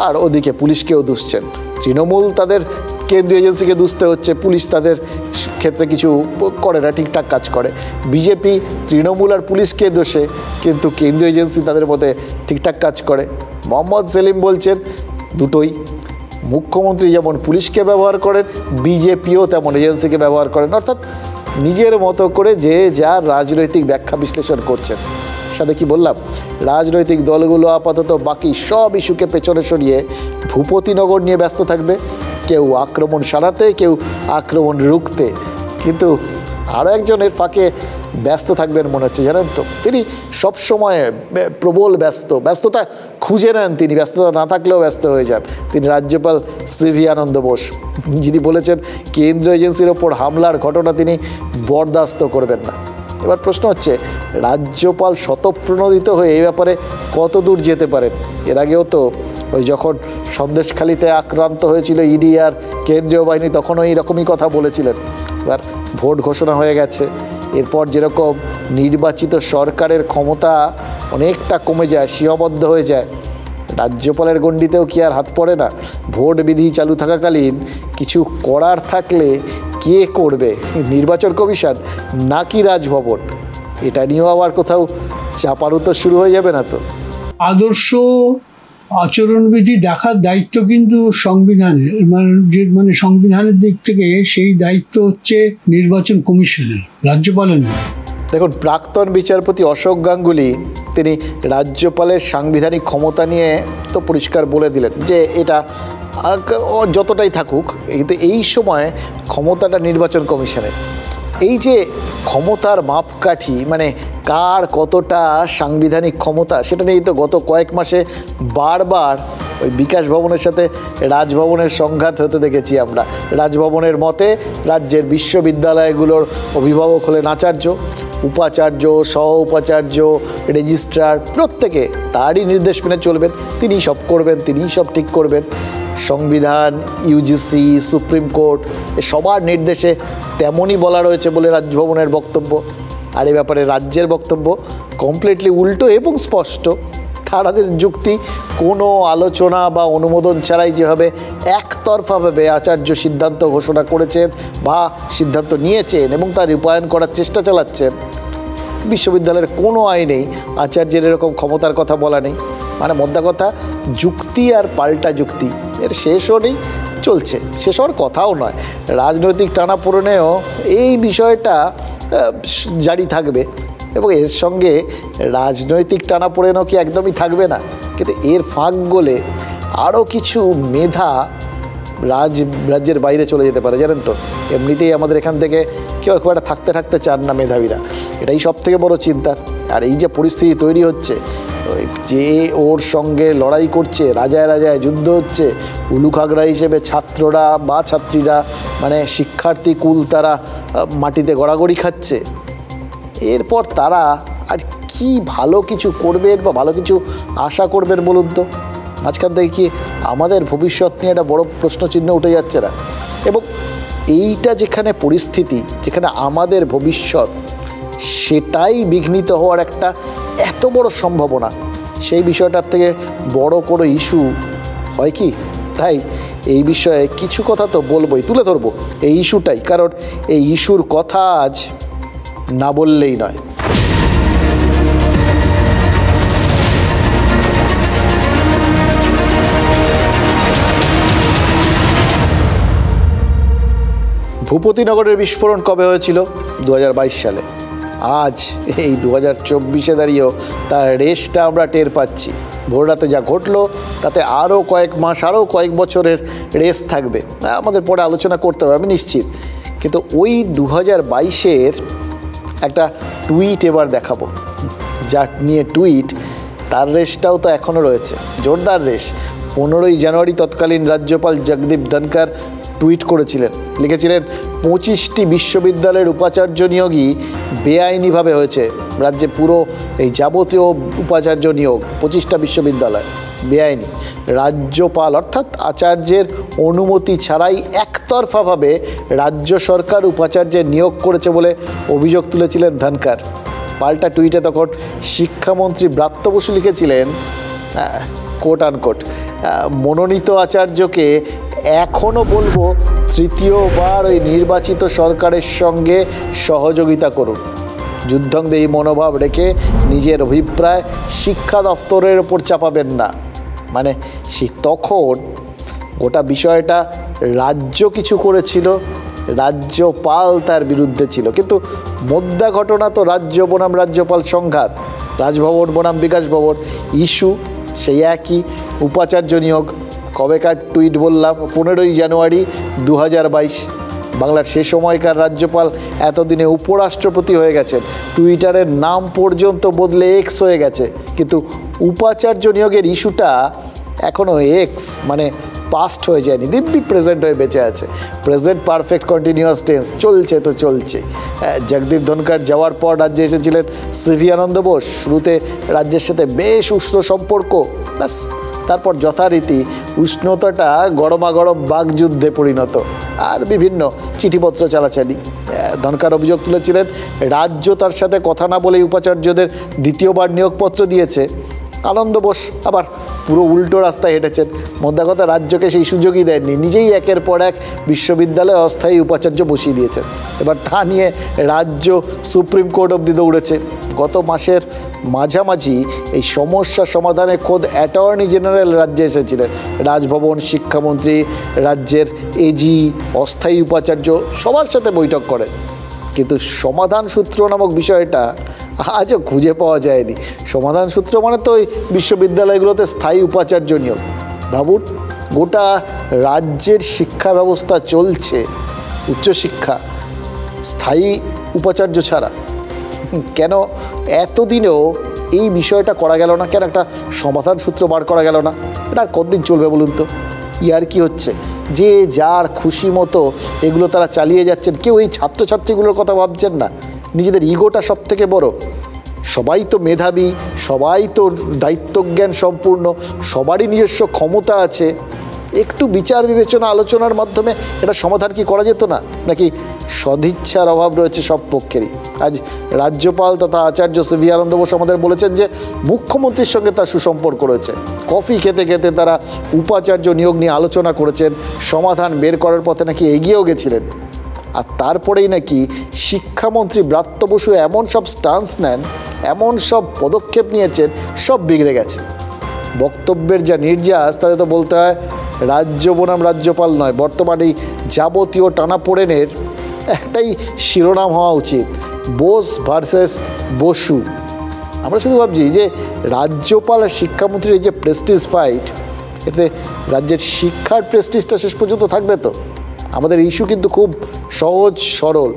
আর ওদিকে পুলিশকেও দুষছেন। তৃণমূল তাদের কেন্দ্রীয় এজেন্সিকে দুষতে হচ্ছে, পুলিশ তাদের ক্ষেত্রে কিছু করে না, ঠিকঠাক কাজ করে। বিজেপি তৃণমূল আর পুলিশকে দোষে, কিন্তু কেন্দ্রীয় এজেন্সি তাদের মধ্যে ঠিকঠাক কাজ করে। মোহাম্মদ সেলিম বলছেন দুটোই, মুখ্যমন্ত্রী যেমন পুলিশকে ব্যবহার করেন, বিজেপিও তেমন এজেন্সিকে ব্যবহার করেন, অর্থাৎ নিজের মতো করে যে যার রাজনৈতিক ব্যাখ্যা বিশ্লেষণ করছেন। সাথে কি বললাম, রাজনৈতিক দলগুলো আপাতত বাকি সব ইস্যুকে পেছনে সরিয়ে ভূপতিনগর নিয়ে ব্যস্ত থাকবে, কেউ আক্রমণ সারাতে, কেউ আক্রমণ রুখতে। কিন্তু আরও একজনের ফাঁকে ব্যস্ত থাকবেন মনে হচ্ছে, জানেন তো, তিনি সবসময় প্রবল ব্যস্ততা খুঁজে নেন, তিনি ব্যস্ততা না থাকলেও ব্যস্ত হয়ে যান। তিনি রাজ্যপাল সিভি আনন্দ বোস, যিনি বলেছেন কেন্দ্রীয় এজেন্সির ওপর হামলার ঘটনা তিনি বরদাস্ত করবেন না। এবার প্রশ্ন হচ্ছে, রাজ্যপাল স্বতঃপ্রণোদিত হয়ে এই ব্যাপারে কত দূর যেতে পারেন? এর আগেও তো ওই যখন সন্দেশখালীতে আক্রান্ত হয়েছিল ইডি আর কেন্দ্রীয় বাহিনী, তখনও এইরকমই কথা বলেছিলেন। এবার ভোট ঘোষণা হয়ে গেছে, এরপর যেরকম নির্বাচিত সরকারের ক্ষমতা অনেকটা কমে যায়, সীমাবদ্ধ হয়ে যায়, রাজ্যপালের গণ্ডিতেও কি আর হাত পড়ে না? ভোট বিধি চালু থাকাকালীন কিছু করার থাকলে কে করবে? নির্বাচন কমিশন নাকি রাজভবন? এটা নিয়েও আবার কোথাও চাপার উত্তর শুরু হয়ে যাবে না তো? আদর্শ আচরণবিধি দেখার দায়িত্ব কিন্তু সংবিধানের, মানে সংবিধানের দিক থেকে সেই দায়িত্ব হচ্ছে নির্বাচন কমিশনের, রাজ্যপালের নয়। দেখুন, প্রাক্তন বিচারপতি অশোক গাঙ্গুলি তিনি রাজ্যপালের সাংবিধানিক ক্ষমতা নিয়ে তো পরিষ্কার বলে দিলেন যে এটা যতটাই থাকুক, কিন্তু এই সময় ক্ষমতাটা নির্বাচন কমিশনের। এই যে ক্ষমতার মাপকাঠি, মানে কার কতটা সাংবিধানিক ক্ষমতা, সেটা নিয়েই তো গত কয়েক মাসে বারবার ওই বিকাশ ভবনের সাথে রাজভবনের সংঘাত হতে দেখেছি আমরা। রাজভবনের মতে রাজ্যের বিশ্ববিদ্যালয়গুলোর অভিভাবক হলেন আচার্য, উপাচার্য, সহ উপাচার্য, রেজিস্ট্রার, প্রত্যেকে তারই নির্দেশ মেনে চলবেন, তিনিই সব করবেন, তিনিই সব ঠিক করবেন। সংবিধান, ইউজিসি, সুপ্রিম কোর্ট সবার নির্দেশে তেমনই বলা রয়েছে বলে রাজভবনের বক্তব্য। আর এ ব্যাপারে রাজ্যের বক্তব্য কমপ্লিটলি উল্টো এবং স্পষ্ট। তাদের যুক্তি, কোনো আলোচনা বা অনুমোদন ছাড়াই যেভাবে একতরফাভাবে আচার্য সিদ্ধান্ত ঘোষণা করেছেন বা সিদ্ধান্ত নিয়েছেন এবং তার রূপায়ণ করার চেষ্টা চালাচ্ছেন, বিশ্ববিদ্যালয়ের কোনো আইনেই আচার্যের এরকম ক্ষমতার কথা বলা নেই। মানে মোদ্দা কথা, যুক্তি আর পাল্টা যুক্তি, এর শেষও নেই, চলছে, শেষ হওয়ার কথাও নয়। রাজনৈতিক টানাপোড়েনেও এই বিষয়টা জারি থাকবে এবং এর সঙ্গে রাজনৈতিক টানাপোড়েনও কি একদমই থাকবে না, কিন্তু এর ফাঁক গলে আরও কিছু মেধা রাজ্যের বাইরে চলে যেতে পারে। জানেন তো, এমনিতেই আমাদের এখান থেকে কেউ খুব একটা থাকতে চান না মেধাবীরা, এটাই সব থেকে বড় চিন্তা। আর এই যে পরিস্থিতি তৈরি হচ্ছে, যে ওর সঙ্গে লড়াই করছে, রাজায় রাজায় যুদ্ধ হচ্ছে, উলুখাগড়া হিসেবে ছাত্ররা বা ছাত্রীরা, মানে শিক্ষার্থী কুল, তারা মাটিতে গড়াগড়ি খাচ্ছে। এরপর তারা আর কি ভালো কিছু করবেন বা ভালো কিছু আশা করবেন বলুন তো? মাঝখান থেকে কি আমাদের ভবিষ্যৎ নিয়ে একটা বড় প্রশ্নচিহ্ন উঠে যাচ্ছে না? এবং এইটা যেখানে পরিস্থিতি, যেখানে আমাদের ভবিষ্যৎ সেটাই বিঘ্নিত হওয়ার একটা এত বড় সম্ভাবনা, সেই বিষয়টার থেকে বড় কোনো ইস্যু হয় কি? তাই এই বিষয়ে কিছু কথা তো বলবোই, তুলে ধরবো এই ইস্যুটাই, কারণ এই ইস্যুর কথা আজ না বললেই নয়। ভূপতিনগরের বিস্ফোরণ কবে হয়েছিল? 2022 সালে। আজ এই 2024-এ দাঁড়িয়েও তার রেশটা আমরা টের পাচ্ছি। ভোররাতে যা ঘটলো তাতে আরও কয়েক মাস, আরও কয়েক বছরের রেস থাকবে, আমাদের পরে আলোচনা করতে হবে, আমি নিশ্চিত। কিন্তু ওই 2022-এর একটা টুইট এবার দেখাবো, যা নিয়ে টুইট, তার রেশটাও তো এখনও রয়েছে, জোরদার রেশ। 15ই জানুয়ারি তৎকালীন রাজ্যপাল জগদীপ ধনকর টুইট করেছিলেন, লিখেছিলেন 25টি বিশ্ববিদ্যালয়ের উপাচার্য নিয়োগই বেআইনিভাবে হয়েছে। রাজ্যে পুরো এই যাবতীয় উপাচার্য নিয়োগ 25টা বিশ্ববিদ্যালয় বেআইনি। রাজ্যপাল অর্থাৎ আচার্যের অনুমতি ছাড়াই একতরফাভাবে রাজ্য সরকার উপাচার্যের নিয়োগ করেছে বলে অভিযোগ তুলেছিলেন ধনকর। পাল্টা টুইটে তখন শিক্ষামন্ত্রী ব্রাত্য বসু লিখেছিলেন, কোট আনকোট, মনোনীত আচার্যকে এখনও বলবো তৃতীয়বার ওই নির্বাচিত সরকারের সঙ্গে সহযোগিতা করুন। যুদ্ধংদে এই মনোভাব রেখে নিজের অভিপ্রায় শিক্ষা দপ্তরের ওপর চাপাবেন না। মানে তখন গোটা বিষয়টা রাজ্য কিছু করেছিল, রাজ্যপাল তার বিরুদ্ধে ছিল, কিন্তু মোদ্দা ঘটনা তো রাজ্য বনাম রাজ্যপাল সংঘাত, রাজভবন বনাম বিকাশ ভবন, ইস্যু সেই একই, উপাচার্য নিয়োগ। কবেকার টুইট বললাম? 15ই জানুয়ারি 2022। বাংলার সে সময়কার রাজ্যপাল এতদিনে উপরাষ্ট্রপতি হয়ে গেছেন, টুইটারের নাম পর্যন্ত বদলে এক্স হয়ে গেছে, কিন্তু উপাচার্য নিয়োগের ইস্যুটা এখনও এক্স মানে পাস্ট হয়ে যায়নি, দিব্যি প্রেজেন্ট হয়ে বেঁচে আছে। প্রেজেন্ট পারফেক্ট কন্টিনিউয়াস টেন্স, চলছে তো চলছে। জগদীপ ধনকর যাওয়ার পর রাজ্যে এসেছিলেন সিভি আনন্দ বোস, শুরুতে রাজ্যের সাথে বেশ উষ্ণ সম্পর্ক, ব্যাস তারপর যথারীতি উষ্ণতাটা গরমাগরম বাকযুদ্ধে পরিণত, আর বিভিন্ন চিঠিপত্র চালাচালি। ধনকর অভিযোগ তুলেছিলেন রাজ্য তার সাথে কথা না বলেই উপাচার্যদের দ্বিতীয়বার নিয়োগপত্র দিয়েছে। আনন্দ বোস আবার পুরো উল্টো রাস্তায় হেঁটেছেন। মোদ্দা কথা, রাজ্যকে সেই সুযোগই দেননি, নিজেই একের পর এক বিশ্ববিদ্যালয়ে অস্থায়ী উপাচার্য বসিয়ে দিয়েছেন। এবার তা নিয়ে রাজ্য সুপ্রিম কোর্ট অবধি দৌড়েছে। গত মাসের মাঝামাঝি এই সমস্যা সমাধানে খোদ অ্যাটর্নি জেনারেল রাজ্যে এসেছিলেন। রাজভবন, শিক্ষামন্ত্রী, রাজ্যের এজি, অস্থায়ী উপাচার্য সবার সাথে বৈঠক করেন, কিন্তু সমাধান সূত্র নামক বিষয়টা আজও খুঁজে পাওয়া যায়নি। সমাধান সূত্র মানে তো ওই বিশ্ববিদ্যালয়গুলোতে স্থায়ী উপাচার্য নিয়োগ। ভাবুন, গোটা রাজ্যের শিক্ষা ব্যবস্থা চলছে উচ্চশিক্ষা স্থায়ী উপাচার্য ছাড়া। কেন এতদিনেও এই বিষয়টা করা গেল না? কেন একটা সমাধান সূত্র বার করা গেল না? এটা কতদিন চলবে বলুন তো? ইয়ার কি হচ্ছে? যে যার খুশি মতো এগুলো তারা চালিয়ে যাচ্ছেন। কেউ এই ছাত্রছাত্রীগুলোর কথা ভাবছেন না। নিজেদের ইগোটা সব থেকে বড়। সবাই তো মেধাবী, সবাই তো দায়িত্বজ্ঞান সম্পূর্ণ, সবারই নিজস্ব ক্ষমতা আছে। একটু বিচার বিবেচনা আলোচনার মাধ্যমে এটা সমাধান কি করা যেত না? নাকি সদিচ্ছার অভাব রয়েছে সব পক্ষেরই? আজ রাজ্যপাল তথা আচার্য সিভি আনন্দ বোস আমাদের বলেছেন যে মুখ্যমন্ত্রীর সঙ্গে তার সুসম্পর্ক রয়েছে। কফি খেতে খেতে তারা উপাচার্য নিয়োগ নিয়ে আলোচনা করেছেন, সমাধান বের করার পথে নাকি এগিয়েও গেছিলেন। আর তারপরেই নাকি শিক্ষামন্ত্রী ব্রাত্য বসু এমন সব স্টান্স নেন, এমন সব পদক্ষেপ নিয়েছেন, সব বিগড়ে গেছে। বক্তব্যের যা নির্যাস, তাতে তো বলতে হয় রাজ্য বনাম রাজ্যপাল নয়, বর্তমানে এই যাবতীয় টানাপোড়েনের একটাই শিরোনাম হওয়া উচিত, বোস ভার্সেস বসু। আমরা শুধু ভাবছি যে রাজ্যপাল আর শিক্ষামন্ত্রীর এই যে প্রেস্টিজ ফাইট, এতে রাজ্যের শিক্ষার প্রেস্টিজটা শেষ পর্যন্ত থাকবে তো? আমাদের ইস্যু কিন্তু খুব সহজ সরল,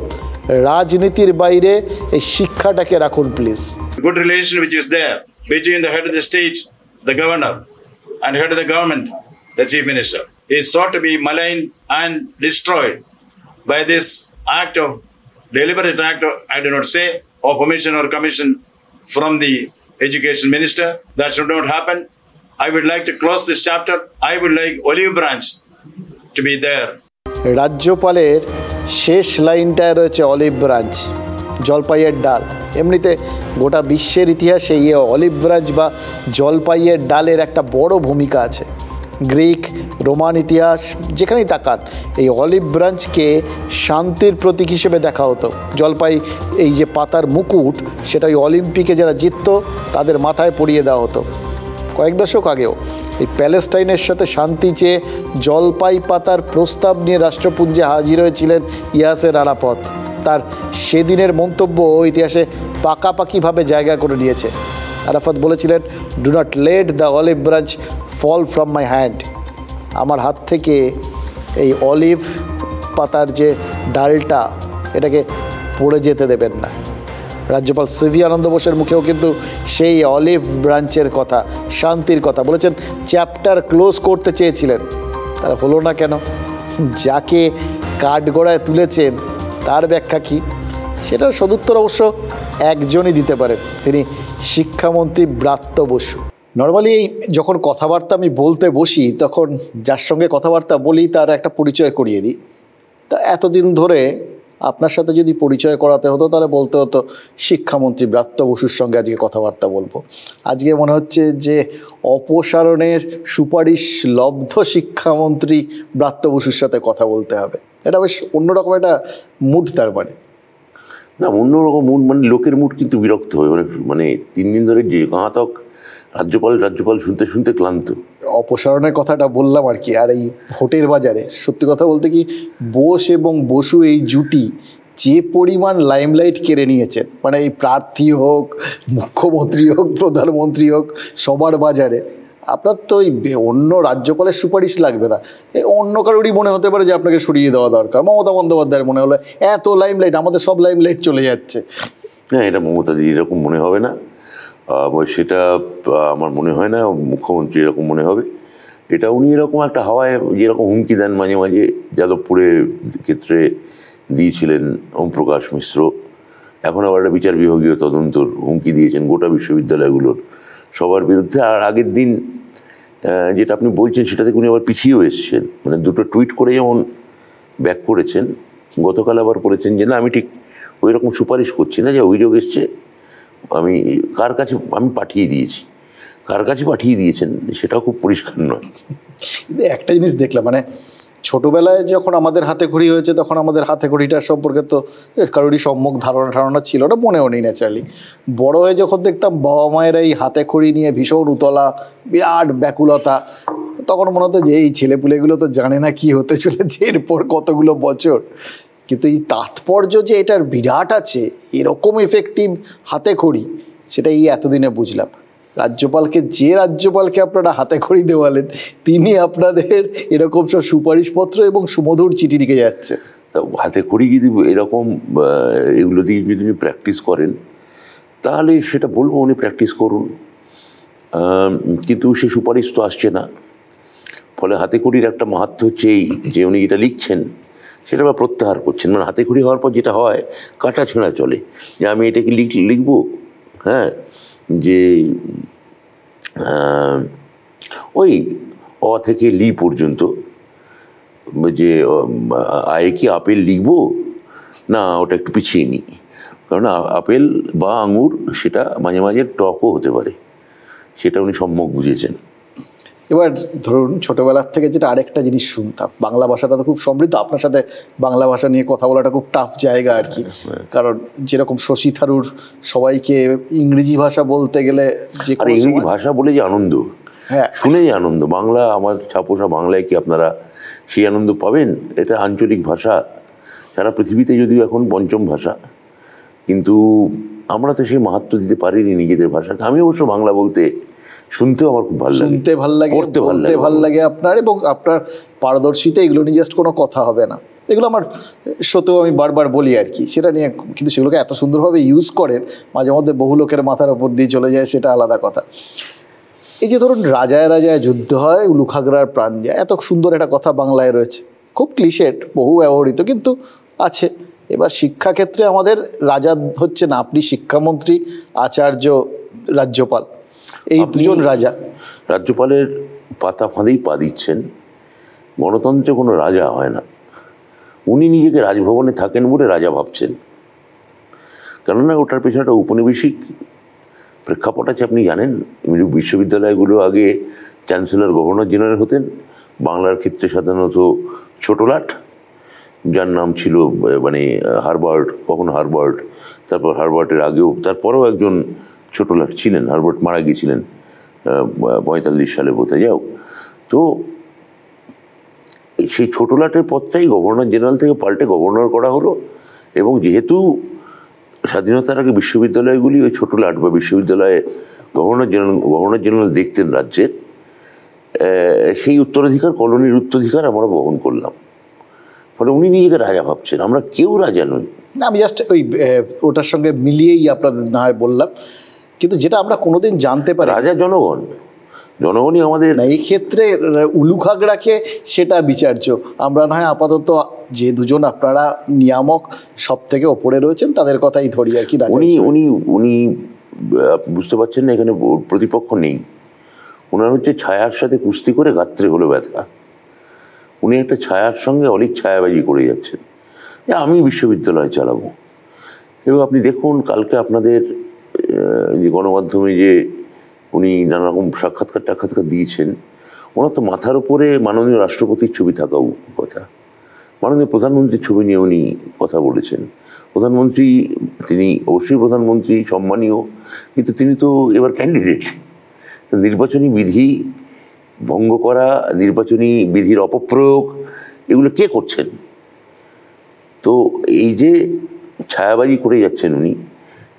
রাজনীতির বাইরে এই শিক্ষাটাকে রাখুন please. Good relation which is there between the head of the state, the governor, and head of the government, the chief minister, is sought to be maligned and destroyed by this act of deliberate act of, I do not say, or permission or commission from the education minister. That should not happen. I would like to close this chapter. I would like olive branch to be there. রাজ্যপালের শেষ লাইনটায় রয়েছে অলিভ ব্রাঞ্চ, জলপাইয়ের ডাল। এমনিতে গোটা বিশ্বের ইতিহাসে এই অলিভ ব্রাঞ্চ বা জলপাইয়ের ডালের একটা বড় ভূমিকা আছে। গ্রিক, রোমান ইতিহাস যেখানেই তাকান, এই অলিভ ব্রাঞ্চকে শান্তির প্রতীক হিসেবে দেখা হতো। জলপাই এই যে পাতার মুকুট, সেটা ওই অলিম্পিকে যারা জিতত তাদের মাথায় পরিয়ে দেওয়া হতো। কয়েক দশক আগেও এই প্যালেস্টাইনের সাথে শান্তি চেয়ে জলপাই পাতার প্রস্তাব নিয়ে রাষ্ট্রপুঞ্জে হাজির হয়েছিলেন ইয়াসের আরাফাত। তার সেদিনের মন্তব্য ইতিহাসে পাকাপাকিভাবে জায়গা করে নিয়েছে। আরাফাত বলেছিলেন, do not let the olive branch fall from my hand. আমার হাত থেকে এই অলিভ পাতার যে ডালটা, এটাকে পড়ে যেতে দেবেন না। রাজ্যপাল সিভি আনন্দ বোসের মুখেও কিন্তু সেই অলিভ ব্রাঞ্চের কথা, শান্তির কথা বলেছেন। চ্যাপ্টার ক্লোজ করতে চেয়েছিলেন, তাহলে হলো না কেন? যাকে কাঠগড়ায় তুলেছেন তার ব্যাখ্যা কী, সেটার সদুত্তর অবশ্য একজনই দিতে পারেন, তিনি শিক্ষামন্ত্রী ব্রাত্য বসু। নর্মালি এই যখন কথাবার্তা আমি বলতে বসি, তখন যার সঙ্গে কথাবার্তা বলি তার একটা পরিচয় করিয়ে দিই। তা এতদিন ধরে আপনার সাথে যদি পরিচয় করাতে হতো, তাহলে বলতে হতো শিক্ষামন্ত্রী ব্রাত্য বসুর সঙ্গে আজকে কথাবার্তা বলবো। আজকে মনে হচ্ছে যে অপসারণের সুপারিশ লব্ধ শিক্ষামন্ত্রী ব্রাত্য বসুর সাথে কথা বলতে হবে। এটা বেশ অন্যরকম একটা মুড। তার না, অন্যরকম মুড মানে লোকের মুড কিন্তু বিরক্ত হয়। মানে 3 দিন ধরে যে ঘাতক রাজ্যপাল শুনতে শুনতে ক্লান্ত। অপসারণের কথাটা বললাম আর কি। আর এই ভোটের বাজারে সত্যি কথা বলতে কি, বোস এবং বসু এই জুটি যে পরিমাণ লাইমলাইট কেড়ে নিয়েছেন, মানে এই প্রার্থী হোক, মুখ্যমন্ত্রী হোক, প্রধানমন্ত্রী হোক, সবার বাজারে। আপনার তো ওই অন্য রাজ্যপালের সুপারিশ লাগবে না, অন্য কারোরই মনে হতে পারে যে আপনাকে সরিয়ে দেওয়া দরকার। মমতা বন্দ্যোপাধ্যায়ের মনে হলো এত লাইমলাইট, আমাদের সব লাইমলাইট চলে যাচ্ছে। হ্যাঁ, এটা মমতাদি এরকম মনে হবে না, সেটা আমার মনে হয় না মুখ্যমন্ত্রী এরকম মনে হবে। এটা উনি এরকম একটা হাওয়ায় যেরকম হুমকি দেন মাঝে মাঝে, যাদবপুরের ক্ষেত্রে দিয়েছিলেন ওম প্রকাশ মিশ্র, এখন আবার একটা বিচার বিভাগীয় তদন্তর হুমকি দিয়েছেন গোটা বিশ্ববিদ্যালয়গুলোর সবার বিরুদ্ধে। আর আগের দিন যেটা আপনি বলছেন, সেটা থেকে উনি আবার পিছিয়েও এসছেন, মানে দুটো টুইট করে যেমন ব্যাক করেছেন, গতকাল আবার বলেছেন যে না, আমি ঠিক ওই রকম সুপারিশ করছি না, যে অভিযোগ এসছে আমি কার কাছে আমি পাঠিয়ে দিয়েছি, কার কাছে পাঠিয়ে দিয়েছেন সেটাও খুব পরিষ্কার নয়। কিন্তু একটা জিনিস দেখলাম, মানে ছোটবেলায় যখন আমাদের হাতে খড়ি হয়েছে তখন আমাদের হাতে খড়িটা সম্পর্কে তো কারোরই সম্যক ধারণা ছিল না, মনেও নেই ন্যাচারালি। বড় হয়ে যখন দেখতাম বাবা মায়েরা এই হাতে খড়ি নিয়ে ভীষণ উতলা, বিরাট ব্যাকুলতা, তখন মনে হতো যে এই ছেলেপুলেগুলো তো জানে না কি হতে চলেছে এরপর কতগুলো বছর। কিন্তু এই তাৎপর্য যে এটার বিরাট আছে, এরকম এফেক্টিভ হাতে খড়ি, সেটা এই এতদিনে বুঝলাম। রাজ্যপালকে আপনারা হাতে খড়ি দেওয়ালেন, তিনি আপনাদের এরকম সব সুপারিশপত্র এবং সুমধুর চিঠি লিখে যাচ্ছে। তা হাতে খড়ি যদি এরকম এগুলো দিয়ে যদি উনি প্র্যাকটিস করেন তাহলে সেটা বলবো উনি প্র্যাকটিস করুন, কিন্তু সে সুপারিশ তো আসছে না। ফলে হাতে খড়ির একটা মাহাত্ম্য হচ্ছে এই যে উনি যেটা লিখছেন সেটা আবার প্রত্যাহার করছেন। মানে হাতে খড়ি হওয়ার পর যেটা হয় কাটা ছেঁড়া চলে, যে আমি এটাকে লিখবো, হ্যাঁ, যে ওই অ থেকে লি পর্যন্ত, যে আয়ে কি আপেল লিখবো না ওটা একটু পিছিয়ে নিই, কারণ আপেল বা আঙুর সেটা মাঝে মাঝে টকও হতে পারে, সেটা উনি সম্যক বুঝেছেন। এবার ধরুন ছোটোবেলার থেকে যেটা আরেকটা জিনিস শুনতাম, বাংলা ভাষাটা তো খুব সমৃদ্ধ, আপনার সাথে বাংলা ভাষা নিয়ে কথা বলাটা খুব টাফ জায়গা আর কি, কারণ যেরকম শশী থারুর সবাইকে ইংরেজি ভাষা বলতে গেলে যে ইংরেজি ভাষা বলে যে আনন্দ, হ্যাঁ, শুনে যে আনন্দ, বাংলা আমার ছাপোষা বাংলায় কি আপনারা সেই আনন্দ পাবেন? এটা আঞ্চলিক ভাষা, সারা পৃথিবীতে যদিও এখন পঞ্চম ভাষা, কিন্তু আমরা তো সেই মাহাত্ম্য দিতে পারিনি নিজেদের ভাষাকে। আমি অবশ্য বাংলা বলতে শুনতেও আমার খুব ভালো লাগে, শুনতে ভালো লাগে, পড়তে ভালো লাগে আপনার, এবং আপনার পারদর্শিতা এগুলো নিয়ে জাস্ট কোনো কথা হবে না, এগুলো আমার সত্যিও আমি বারবার বলি আর কি, সেটা নিয়ে। কিন্তু সেগুলোকে এত সুন্দরভাবে ইউজ করেন, মাঝে মধ্যে বহু লোকের মাথার ওপর দিয়ে চলে যায়, সেটা আলাদা কথা। এই যে ধরুন রাজায় রাজায় যুদ্ধ হয়, উলুখাগড়ার প্রাণ যায়, এত সুন্দর একটা কথা বাংলায় রয়েছে, খুব ক্লিশেড, বহু ব্যবহৃত, কিন্তু আছে। এবার শিক্ষাক্ষেত্রে আমাদের রাজা হচ্ছে না, আপনি শিক্ষামন্ত্রী, আচার্য, রাজ্যপাল, এই দুজন রাজা। রাজ্যপালের পাতা ফাঁদেই পা দিচ্ছেন। গণতন্ত্রে কোনো রাজা হয় না, উনি নিজেকে রাজভবনে থাকেন বলে রাজা ভাবছেন, কেননা ওটার পেছনে একটা ঔপনিবেশিক প্রেক্ষাপট আছে। আপনি জানেন বিশ্ববিদ্যালয়গুলো আগে চ্যান্সেলর গভর্নর জেনারেল হতেন, বাংলার ক্ষেত্রে সাধারণত ছোটলাট, যার নাম ছিল মানে হারবার্ট, কখনো হারবার্ট, তারপর হারবার্টের আগেও তারপরেও একজন ছোটলাট ছিলেন, হারবার্ট মারা গিয়েছিলেন 45 সালে বোধ হয়। যাও তো সেই ছোটলাটের পদটাই গভর্নর জেনারেল থেকে পাল্টে গভর্নর করা হলো, এবং যেহেতু স্বাধীনতার আগে বিশ্ববিদ্যালয়গুলি ওই ছোটলাট বা বিশ্ববিদ্যালয়ে গভর্নর জেনারেল দেখতেন রাজ্যের, সেই উত্তরাধিকার, কলোনির উত্তরাধিকার আমরা বহন করলাম। ফলে উনি নিজেকে রাজা ভাবছেন, আমরা কেউ রাজা নই। আমি জাস্ট ওই ওটার সঙ্গে মিলিয়েই আপনাদের না হয় বললাম, কিন্তু যেটা আমরা কোনোদিন জানতে পারি, রাজা জনগণই আমাদের। না, এই ক্ষেত্রে উলুখাগড়াকে সেটা বিচার্য, আমরা না হয় আপাতত যে দুজন আপনারা নিয়ামক সব থেকে ওপরে রয়েছেন তাদের কথাই ধরি আর কি। উনি বুঝতে পারছেন না, এখানে প্রতিপক্ষ নেই, ওনার হচ্ছে ছায়ার সাথে কুস্তি করে গাত্রে হলো ব্যথা। উনি একটা ছায়ার সঙ্গে অলিক ছায়াবাজি করে যাচ্ছেন যে আমি বিশ্ববিদ্যালয় চালাবো। এবং আপনি দেখুন কালকে আপনাদের যে গণমাধ্যমে যে উনি নানা রকম সাক্ষাৎকার দিয়েছেন, ওনার তো মাথার উপরে মাননীয় রাষ্ট্রপতির ছবি থাকাও কথা, মাননীয় প্রধানমন্ত্রীর ছবি নিয়ে উনি কথা বলেছেন। প্রধানমন্ত্রী, তিনি অবশ্যই প্রধানমন্ত্রী, সম্মানীয়, কিন্তু তিনি তো এবার ক্যান্ডিডেট। নির্বাচনী বিধি ভঙ্গ করা, নির্বাচনী বিধির অপপ্রয়োগ, এগুলো কে করছেন? তো এই যে ছায়াবাজি করে যাচ্ছেন উনি,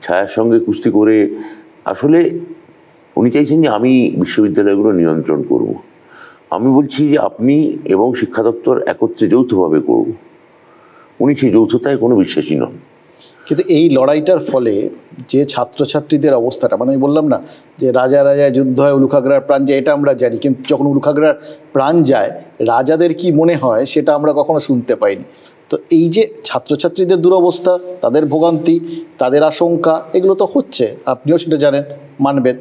ছায়ার সঙ্গে কুস্তি করে, আসলে উনি চাইছেন যে আমি বিশ্ববিদ্যালয়গুলো নিয়ন্ত্রণ করব। আমি বলছি যে আপনি এবং শিক্ষা দপ্তর একত্রে যৌথভাবে করব। উনি সেই যৌথতায় কোনো বিশ্বাসী নন। কিন্তু এই লড়াইটার ফলে যে ছাত্রছাত্রীদের অবস্থাটা, মানে আমি বললাম না যে রাজা রাজায় যুদ্ধ হয়, উলুখাগড়ার প্রাণ যায়, এটা আমরা জানি, কিন্তু যখন উলুখাগড়ার প্রাণ যায় রাজাদের কি মনে হয় সেটা আমরা কখনো শুনতে পাইনি। তো এই যে ছাত্রছাত্রীদের দুরবস্থা, তাদের ভোগান্তি, তাদের আশঙ্কা, এগুলো তো হচ্ছে, আপনিও সেটা জানেন, মানবেন।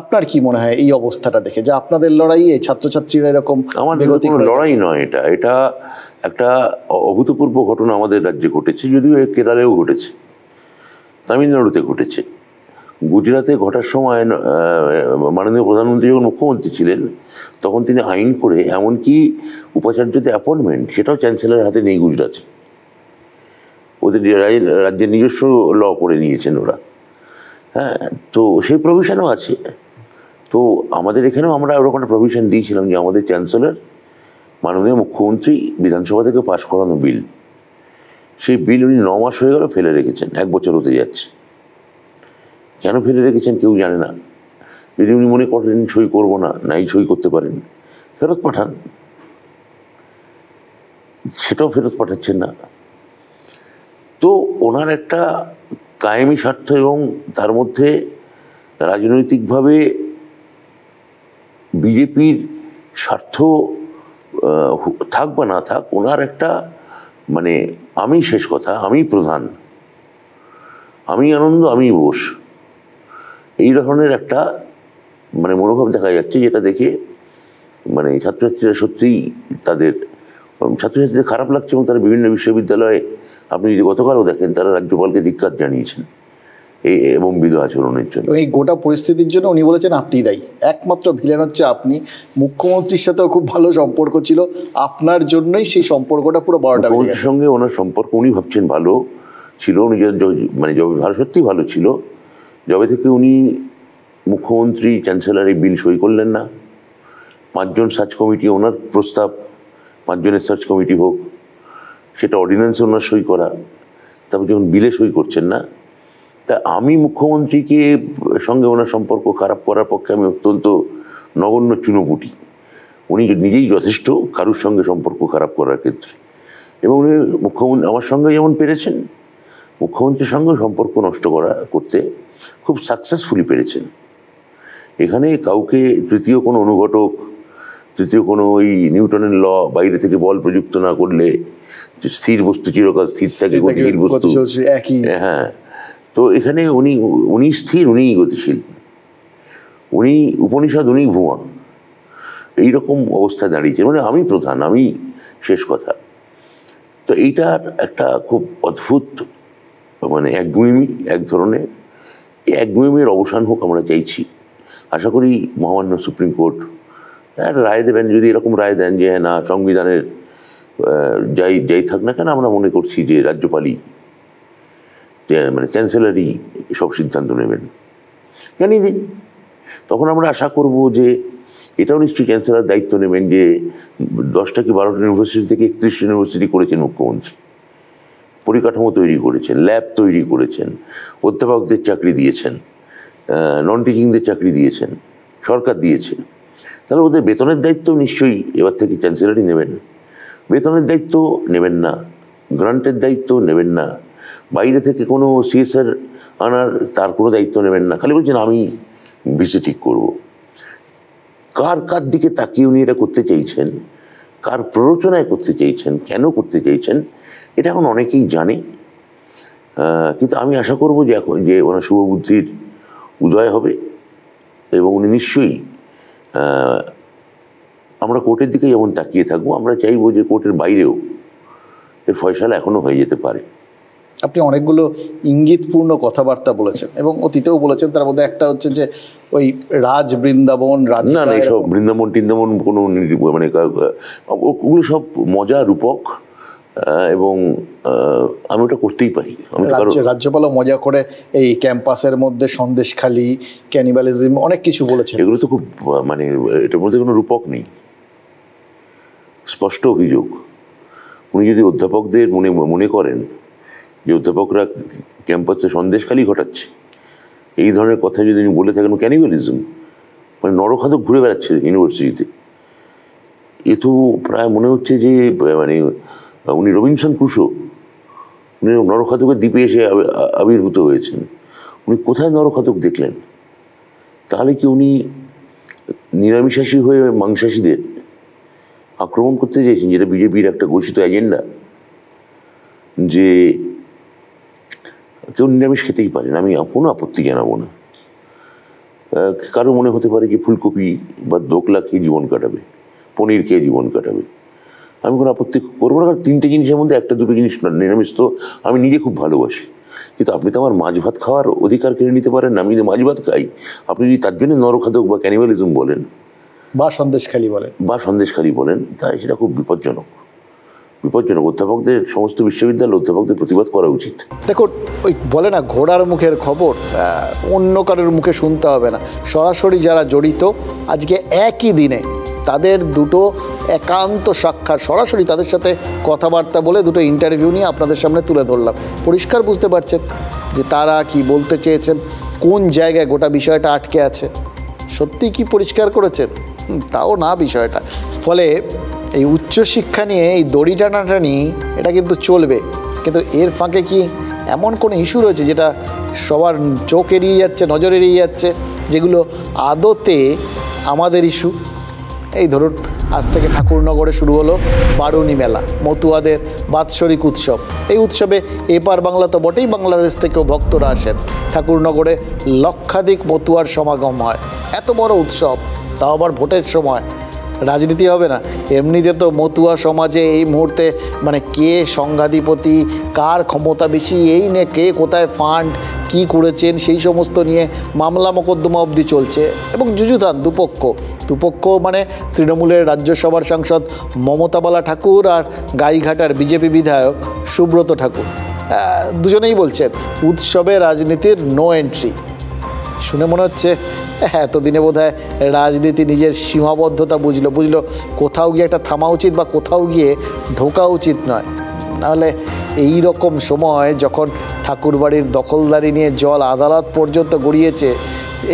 আপনার কি মনে হয় এই অবস্থাটা দেখে, যে আপনাদের লড়াই, এই ছাত্রছাত্রীরা এরকম? আমাদের কোনো লড়াই নয়, এটা একটা অভূতপূর্ব ঘটনা আমাদের রাজ্যে ঘটেছে, যদিও কেরালেও ঘটেছে, তামিলনাড়ুতে ঘটেছে। গুজরাতে ঘটার সময় মাননীয় প্রধানমন্ত্রী যখন মুখ্যমন্ত্রী ছিলেন তখন তিনি আইন করে এমনকি উপাচার্যদের অ্যাপয়েন্টমেন্ট সেটাও চ্যান্সেলরের হাতে নেই গুজরাটে, ওদের রাজ্যের নিজস্ব ল করে নিয়েছেন ওরা। হ্যাঁ, তো সেই প্রভিশনও আছে। তো আমাদের এখানেও আমরা ওরকম একটা প্রভিশন দিয়েছিলাম যে আমাদের চ্যান্সেলর মাননীয় মুখ্যমন্ত্রী বিধানসভা থেকে পাশ করানো বিল, সেই বিল উনি 9 মাস হয়ে গেল ফেলে রেখেছেন, 1 বছর হতে যাচ্ছে। কেন ফেলে রেখেছেন কেউ জানে না। যদি উনি মনে করেন সই করবো না, নাই সই করতে পারেন, ফেরত পাঠান, সেটাও ফেরত পাঠাচ্ছেন না। তো ওনার একটা কায়েমি স্বার্থ এবং তার মধ্যে রাজনৈতিকভাবে বিজেপির স্বার্থ থাক বা না থাক, ওনার একটা মানে আমি শেষ কথা, আমি প্রধান, আমি আনন্দ, আমি বোস, এই ধরনের একটা মানে মনোভাব দেখা যাচ্ছে, যেটা দেখে মানে ছাত্রছাত্রীরা সত্যিই তাদের ছাত্রছাত্রীদের খারাপ লাগছে। এবং তারা বিভিন্ন বিশ্ববিদ্যালয়ে আপনি যদি গতকালও দেখেন তারা রাজ্যপালকে ধিক্কার জানিয়েছেন এবং বিধ আচরণের জন্য। এই গোটা পরিস্থিতির জন্য উনি বলেছেন আপনি দায়ী, একমাত্র ভিলেন হচ্ছে আপনি। মুখ্যমন্ত্রীর সাথেও খুব ভালো সম্পর্ক ছিল, আপনার জন্যই সেই সম্পর্কটা পুরো 12টা। মুখ্যমন্ত্রীর সঙ্গে ওনার সম্পর্ক উনি ভাবছেন ভালো ছিল, উনি মানে যবে ভালো সত্যি ভালো ছিল, যবে থেকে উনি মুখ্যমন্ত্রী চ্যান্সেলর এই বিল সই করলেন না। 5 জন সার্চ কমিটি, ওনার প্রস্তাব 5 জনের সার্চ কমিটি হোক, সেটা অর্ডিন্যান্সে ওনার সই করা, তারপর যখন বিলে সই করছেন না, তা আমি মুখ্যমন্ত্রীকে সঙ্গে ওনার সম্পর্ক খারাপ করার পক্ষে আমি অত্যন্ত নগণ্য চুনোপুটি। উনি নিজেই যথেষ্ট কারুর সঙ্গে সম্পর্ক খারাপ করার ক্ষেত্রে, এবং উনি মুখ্যমন্ত্রী আমার সঙ্গে যেমন পেরেছেন, মুখ্যমন্ত্রীর সঙ্গে সম্পর্ক নষ্ট করতে খুব সাকসেসফুলি পেরেছেন। এখানে কাউকে তৃতীয় কোনো অনুঘটক, তৃতীয় কোনো ওই নিউটনের ল বাইরে থেকে বল প্রযুক্ত না করলে স্থির বস্তু চিরকাল স্থির থাকে, গতিশীল বস্তু একই। হ্যাঁ, তো এখানে উনি স্থির, উনিই গতিশীল, উনি উপনিষদ, উনি ভুয়া, এইরকম অবস্থায় দাঁড়িয়েছে। মানে আমি প্রধান, আমি শেষ কথা। তো এইটার একটা খুব অদ্ভুত মানে একগুঁয়েমি, এক ধরনের এই একগুঁয়েমির অবসান হোক আমরা চাইছি। আশা করি মহামান্য সুপ্রিম কোর্ট একটা রায় দেবেন। যদি এরকম রায় দেন যে না, সংবিধানের যাই থাক না কেন, আমরা মনে করছি যে রাজ্যপালই মানে চ্যান্সেলরই সব সিদ্ধান্ত নেবেন, জানিয়ে দিন। তখন আমরা আশা করব যে এটাও নিশ্চয়ই চ্যান্সেলর দায়িত্ব নেবেন যে 10টা কি 12টা ইউনিভার্সিটি থেকে 31টা ইউনিভার্সিটি করেছেন মুখ্যমন্ত্রী, পরিকাঠামো তৈরি করেছেন, ল্যাব তৈরি করেছেন, অধ্যাপকদের চাকরি দিয়েছেন, নন টিচিংদের চাকরি দিয়েছেন, সরকার দিয়েছে। তাহলে ওদের বেতনের দায়িত্ব নিশ্চয়ই এবার থেকে চ্যান্সেলরই নেবেন। বেতনের দায়িত্ব নেবেন না, গ্রান্টের দায়িত্ব নেবেন না, বাইরে থেকে কোনো সিএসআর আনার তার কোনো দায়িত্ব নেবেন না। খালি বলছেন আমি ভিসি ঠিক করব। কার দিকে তাকিয়ে উনি এটা করতে চাইছেন, কার প্ররোচনায় করতে চাইছেন, কেন করতে চাইছেন, এটা এখন অনেকেই জানে। কিন্তু আমি আশা করব যে এখন যে ওনার শুভবুদ্ধির উদয় হবে এবং উনি নিশ্চয়ই, আমরা কোর্টের দিকে যেমন তাকিয়ে থাকবো, আমরা চাইবো যে কোর্টের বাইরেও এর ফয়সালা এখনো হয়ে যেতে পারে। আপনি অনেকগুলো ইঙ্গিতপূর্ণ কথাবার্তা বলেছেন এবং অতীতেও বলেছেন, তার মধ্যে একটা হচ্ছে যে ওই রাজ বৃন্দাবন, না না, এইসব বৃন্দাবন টিন্দাবন কোনো মানে ওগুলো সব মজা রূপক, এবং আমি ওটা করতেই পারি। রাজ্যপালও মজা করে এই ক্যাম্পাসের মধ্যে সন্দেশখালি, ক্যানিবালিজম, অনেক কিছু বলেছে। এগুলো তো খুব মানে এটার মধ্যে কোনো রূপক নেই, স্পষ্ট অভিযোগ। উনি যদি অধ্যাপকদের মনে করেন যে অধ্যাপকরা ক্যাম্পাসে সন্দেশখালি ঘটাচ্ছে, এই ধরনের কথা যদি উনি বলে থাকেন, ক্যানিবালিজম মানে নরখাদক ঘুরে বেড়াচ্ছে ইউনিভার্সিটিতে, এ তো প্রায় মনে হচ্ছে যে মানে উনি রবিনসন ক্রুশো, উনি নরখাদকের দ্বীপে এসে আবির্ভূত হয়েছেন। উনি কোথায় নরখাদক দেখলেন? তাহলে কি উনি নিরামিষাশী হয়ে মাংসাশীদের আক্রমণ করতে চেয়েছেন, যেটা বিজেপির একটা ঘোষিত এজেন্ডা, যে কেউ নিরামিষ খেতেই পারেন, আমি কোনো আপত্তি জানাবো না। কারো মনে হতে পারে যে ফুলকপি বা দোকলা খেয়ে জীবন কাটাবে, পনির খেয়ে জীবন কাটাবে, আমি কোনো আপত্তি করবো না। কারণ 3টে জিনিসের মধ্যে 1-2 জিনিস নিরামিষ তো আমি নিজে খুব ভালোবাসি। কিন্তু আপনি তো আমার মাছ ভাত খাওয়ার অধিকার কেড়ে নিতে পারেন না। আমি যদি মাছ ভাত খাই, আপনি যদি তার জন্য নরখাদক বা ক্যানিবালিজম বলেন বা সন্দেশখালী বলেন, তাই সেটা খুব বিপজ্জনক। অধ্যাপকদের, সমস্ত বিশ্ববিদ্যালয় অধ্যাপকদের প্রতিবাদ করা উচিত। দেখুন, ওই বলে না ঘোড়ার মুখের খবর অন্য কারোর মুখে শুনতে হবে না। সরাসরি যারা জড়িত, আজকে একই দিনে তাদের দুটো একান্ত সাক্ষাৎ, সরাসরি তাদের সাথে কথাবার্তা বলে দুটো ইন্টারভিউ নিয়ে আপনাদের সামনে তুলে ধরলাম। পরিষ্কার বুঝতে পারছেন যে তারা কি বলতে চেয়েছেন, কোন জায়গায় গোটা বিষয়টা আটকে আছে। সত্যি কি পরিষ্কার করেছেন? তাও না বিষয়টা। ফলে এই উচ্চশিক্ষা নিয়ে এই দড়ি টানাটানি এটা কিন্তু চলবে, কিন্তু এর ফাঁকে কি এমন কোনো ইস্যু রয়েছে যেটা সবার চোখ এড়িয়ে যাচ্ছে, নজর এড়িয়ে যাচ্ছে, যেগুলো আদতে আমাদের ইস্যু? এই ধরুন, আজ থেকে ঠাকুরনগরে শুরু হলো বারুণী মেলা, মতুয়াদের বাৎসরিক উৎসব। এই উৎসবে এপার বাংলা তো বটেই, বাংলাদেশ থেকেও ভক্তরা আসেন। ঠাকুরনগরে লক্ষাধিক মতুয়ার সমাগম হয়। এত বড় উৎসব, তাও আবার ভোটের সময়। রাজনীতি হবে না? এমনিতে তো মতুয়া সমাজে এই মুহূর্তে মানে কে সংঘাধিপতি, কার ক্ষমতা বেশি, এই নিয়ে কে কোথায় ফান্ড কি করেছেন সেই সমস্ত নিয়ে মামলা মোকদ্দমা অবধি চলছে, এবং যুযুধান দুপক্ষ মানে তৃণমূলের রাজ্যসভার সাংসদ মমতা বালা ঠাকুর আর গাইঘাটার বিজেপি বিধায়ক সুব্রত ঠাকুর, দুজনেই বলছেন উৎসবে রাজনীতির নো এন্ট্রি। শুনে মনে হচ্ছে এতদিনে বোধহয় রাজনীতি নিজের সীমাবদ্ধতা বুঝলো, কোথাও গিয়ে একটা থামা উচিত বা কোথাও গিয়ে ঢোকা উচিত নয়। নাহলে এই রকম সময় যখন ঠাকুরবাড়ির দখলদারি নিয়ে জল আদালত পর্যন্ত গড়িয়েছে,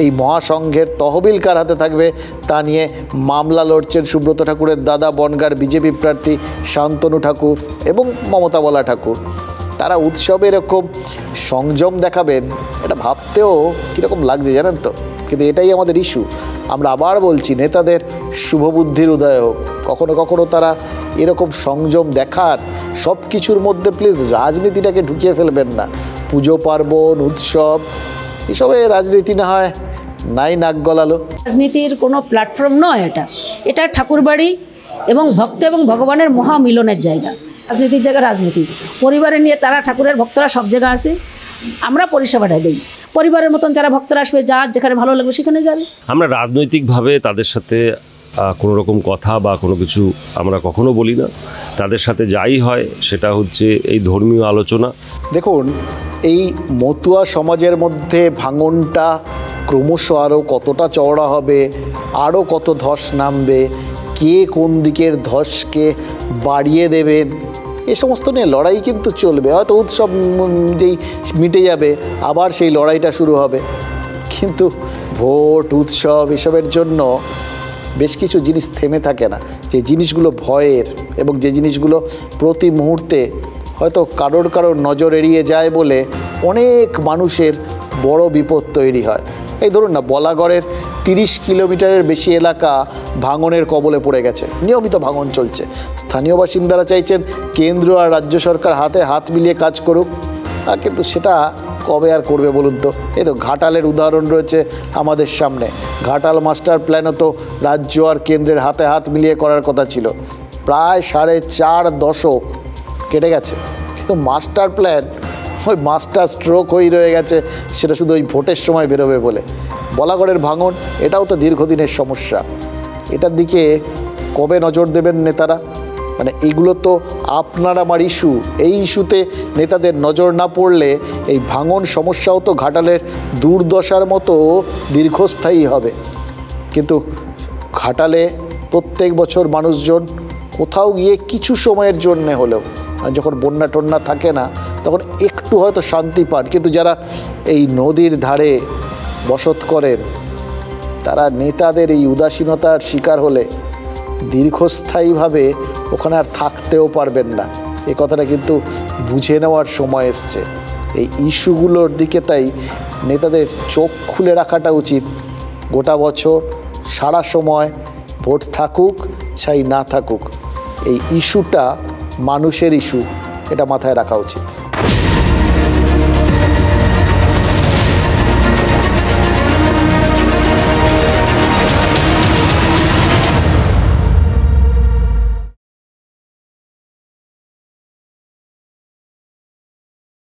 এই মহাসংঘের তহবিল কার হাতে থাকবে তা নিয়ে মামলা লড়ছেন সুব্রত ঠাকুরের দাদা বনগাঁর বিজেপি প্রার্থী শান্তনু ঠাকুর এবং মমতা বালা ঠাকুর। তারা উৎসবে এরকম সংযম দেখাবেন, এটা ভাবতেও কীরকম লাগছে জানেন তো। কিন্তু এটাই আমাদের ইস্যু। আমরা আবার বলছি, নেতাদের শুভবুদ্ধির উদয় হোক। কখনো কখনো তারা এরকম সংযম দেখার, সব কিছুর মধ্যে প্লিজ রাজনীতিটাকে ঢুকিয়ে ফেলবেন না। পুজো পার্বণ, উৎসব, এসবে রাজনীতি না হয় নাই নাক গলালো। রাজনীতির কোনো প্ল্যাটফর্ম নয় এটা ঠাকুরবাড়ি এবং ভক্ত এবং ভগবানের মহামিলনের জায়গা। রাজনীতির জায়গা রাজনীতি, পরিবারে নিয়ে তারা ঠাকুরের ভক্তরা সব জায়গা আসে, আমরা পরিষেবাটা দিই। পরিবারের মতন যারা ভক্তরা আসবে, যার যেখানে ভালো লাগবে সেখানে যাবে। আমরা রাজনৈতিকভাবে তাদের সাথে কোনো রকম কথা বা কোনো কিছু আমরা কখনো বলি না। তাদের সাথে যাই হয় সেটা হচ্ছে এই ধর্মীয় আলোচনা। দেখুন, এই মতুয়া সমাজের মধ্যে ভাঙনটা ক্রমশ আরও কতটা চওড়া হবে, আরও কত ধস নামবে, কে কোন দিকের ধসকে বাড়িয়ে দেবেন, এ সমস্ত নিয়ে লড়াই কিন্তু চলবে। হয়তো উৎসব যেই মিটে যাবে, আবার সেই লড়াইটা শুরু হবে। কিন্তু ভোট, উৎসব এসবের জন্য বেশ কিছু জিনিস থেমে থাকে না। যে জিনিসগুলো ভয়ের এবং যে জিনিসগুলো প্রতি মুহূর্তে হয়তো কারোর নজর এড়িয়ে যায় বলে অনেক মানুষের বড় বিপদ তৈরি হয়। এই ধরুন না, বলাগড়ের 30 কিলোমিটারের বেশি এলাকা ভাঙনের কবলে পড়ে গেছে, নিয়মিত ভাঙন চলছে। স্থানীয় বাসিন্দারা চাইছেন কেন্দ্র আর রাজ্য সরকার হাতে হাত মিলিয়ে কাজ করুক, কিন্তু সেটা কবে আর করবে বলুন তো। এই তো ঘাটালের উদাহরণ রয়েছে আমাদের সামনে। ঘাটাল মাস্টার প্ল্যানও তো রাজ্য আর কেন্দ্রের হাতে হাত মিলিয়ে করার কথা ছিল। প্রায় 4.5 দশক কেটে গেছে, কিন্তু মাস্টার প্ল্যান ওই মাস্টার স্ট্রোক হয়ে রয়ে গেছে, সেটা শুধু ওই ভোটের সময় বেরোবে বলে। বলাগড়ের ভাঙন, এটাও তো দীর্ঘদিনের সমস্যা। এটার দিকে কবে নজর দেবেন নেতারা? মানে এইগুলো তো আপনার আমার ইস্যু। এই ইস্যুতে নেতাদের নজর না পড়লে এই ভাঙন সমস্যাও তো ঘাটালের দুর্দশার মতো দীর্ঘস্থায়ী হবে। কিন্তু ঘাটালে প্রত্যেক বছর মানুষজন কোথাও গিয়ে কিছু সময়ের জন্যে হলেও, যখন বন্যা টন্যা থাকে না তখন একটু হয়তো শান্তি পান, কিন্তু যারা এই নদীর ধারে বসত করেন তারা নেতাদের এই উদাসীনতার শিকার হলে দীর্ঘস্থায়ীভাবে ওখানে আর থাকতেও পারবেন না। এই কথাটা কিন্তু বুঝে নেওয়ার সময় এসছে। এই ইস্যুগুলোর দিকে তাই নেতাদের চোখ খুলে রাখাটা উচিত। গোটা বছর সারা সময় ভোট থাকুক চাই না থাকুক, এই ইস্যুটা মানুষের ইস্যু, এটা মাথায় রাখা উচিত।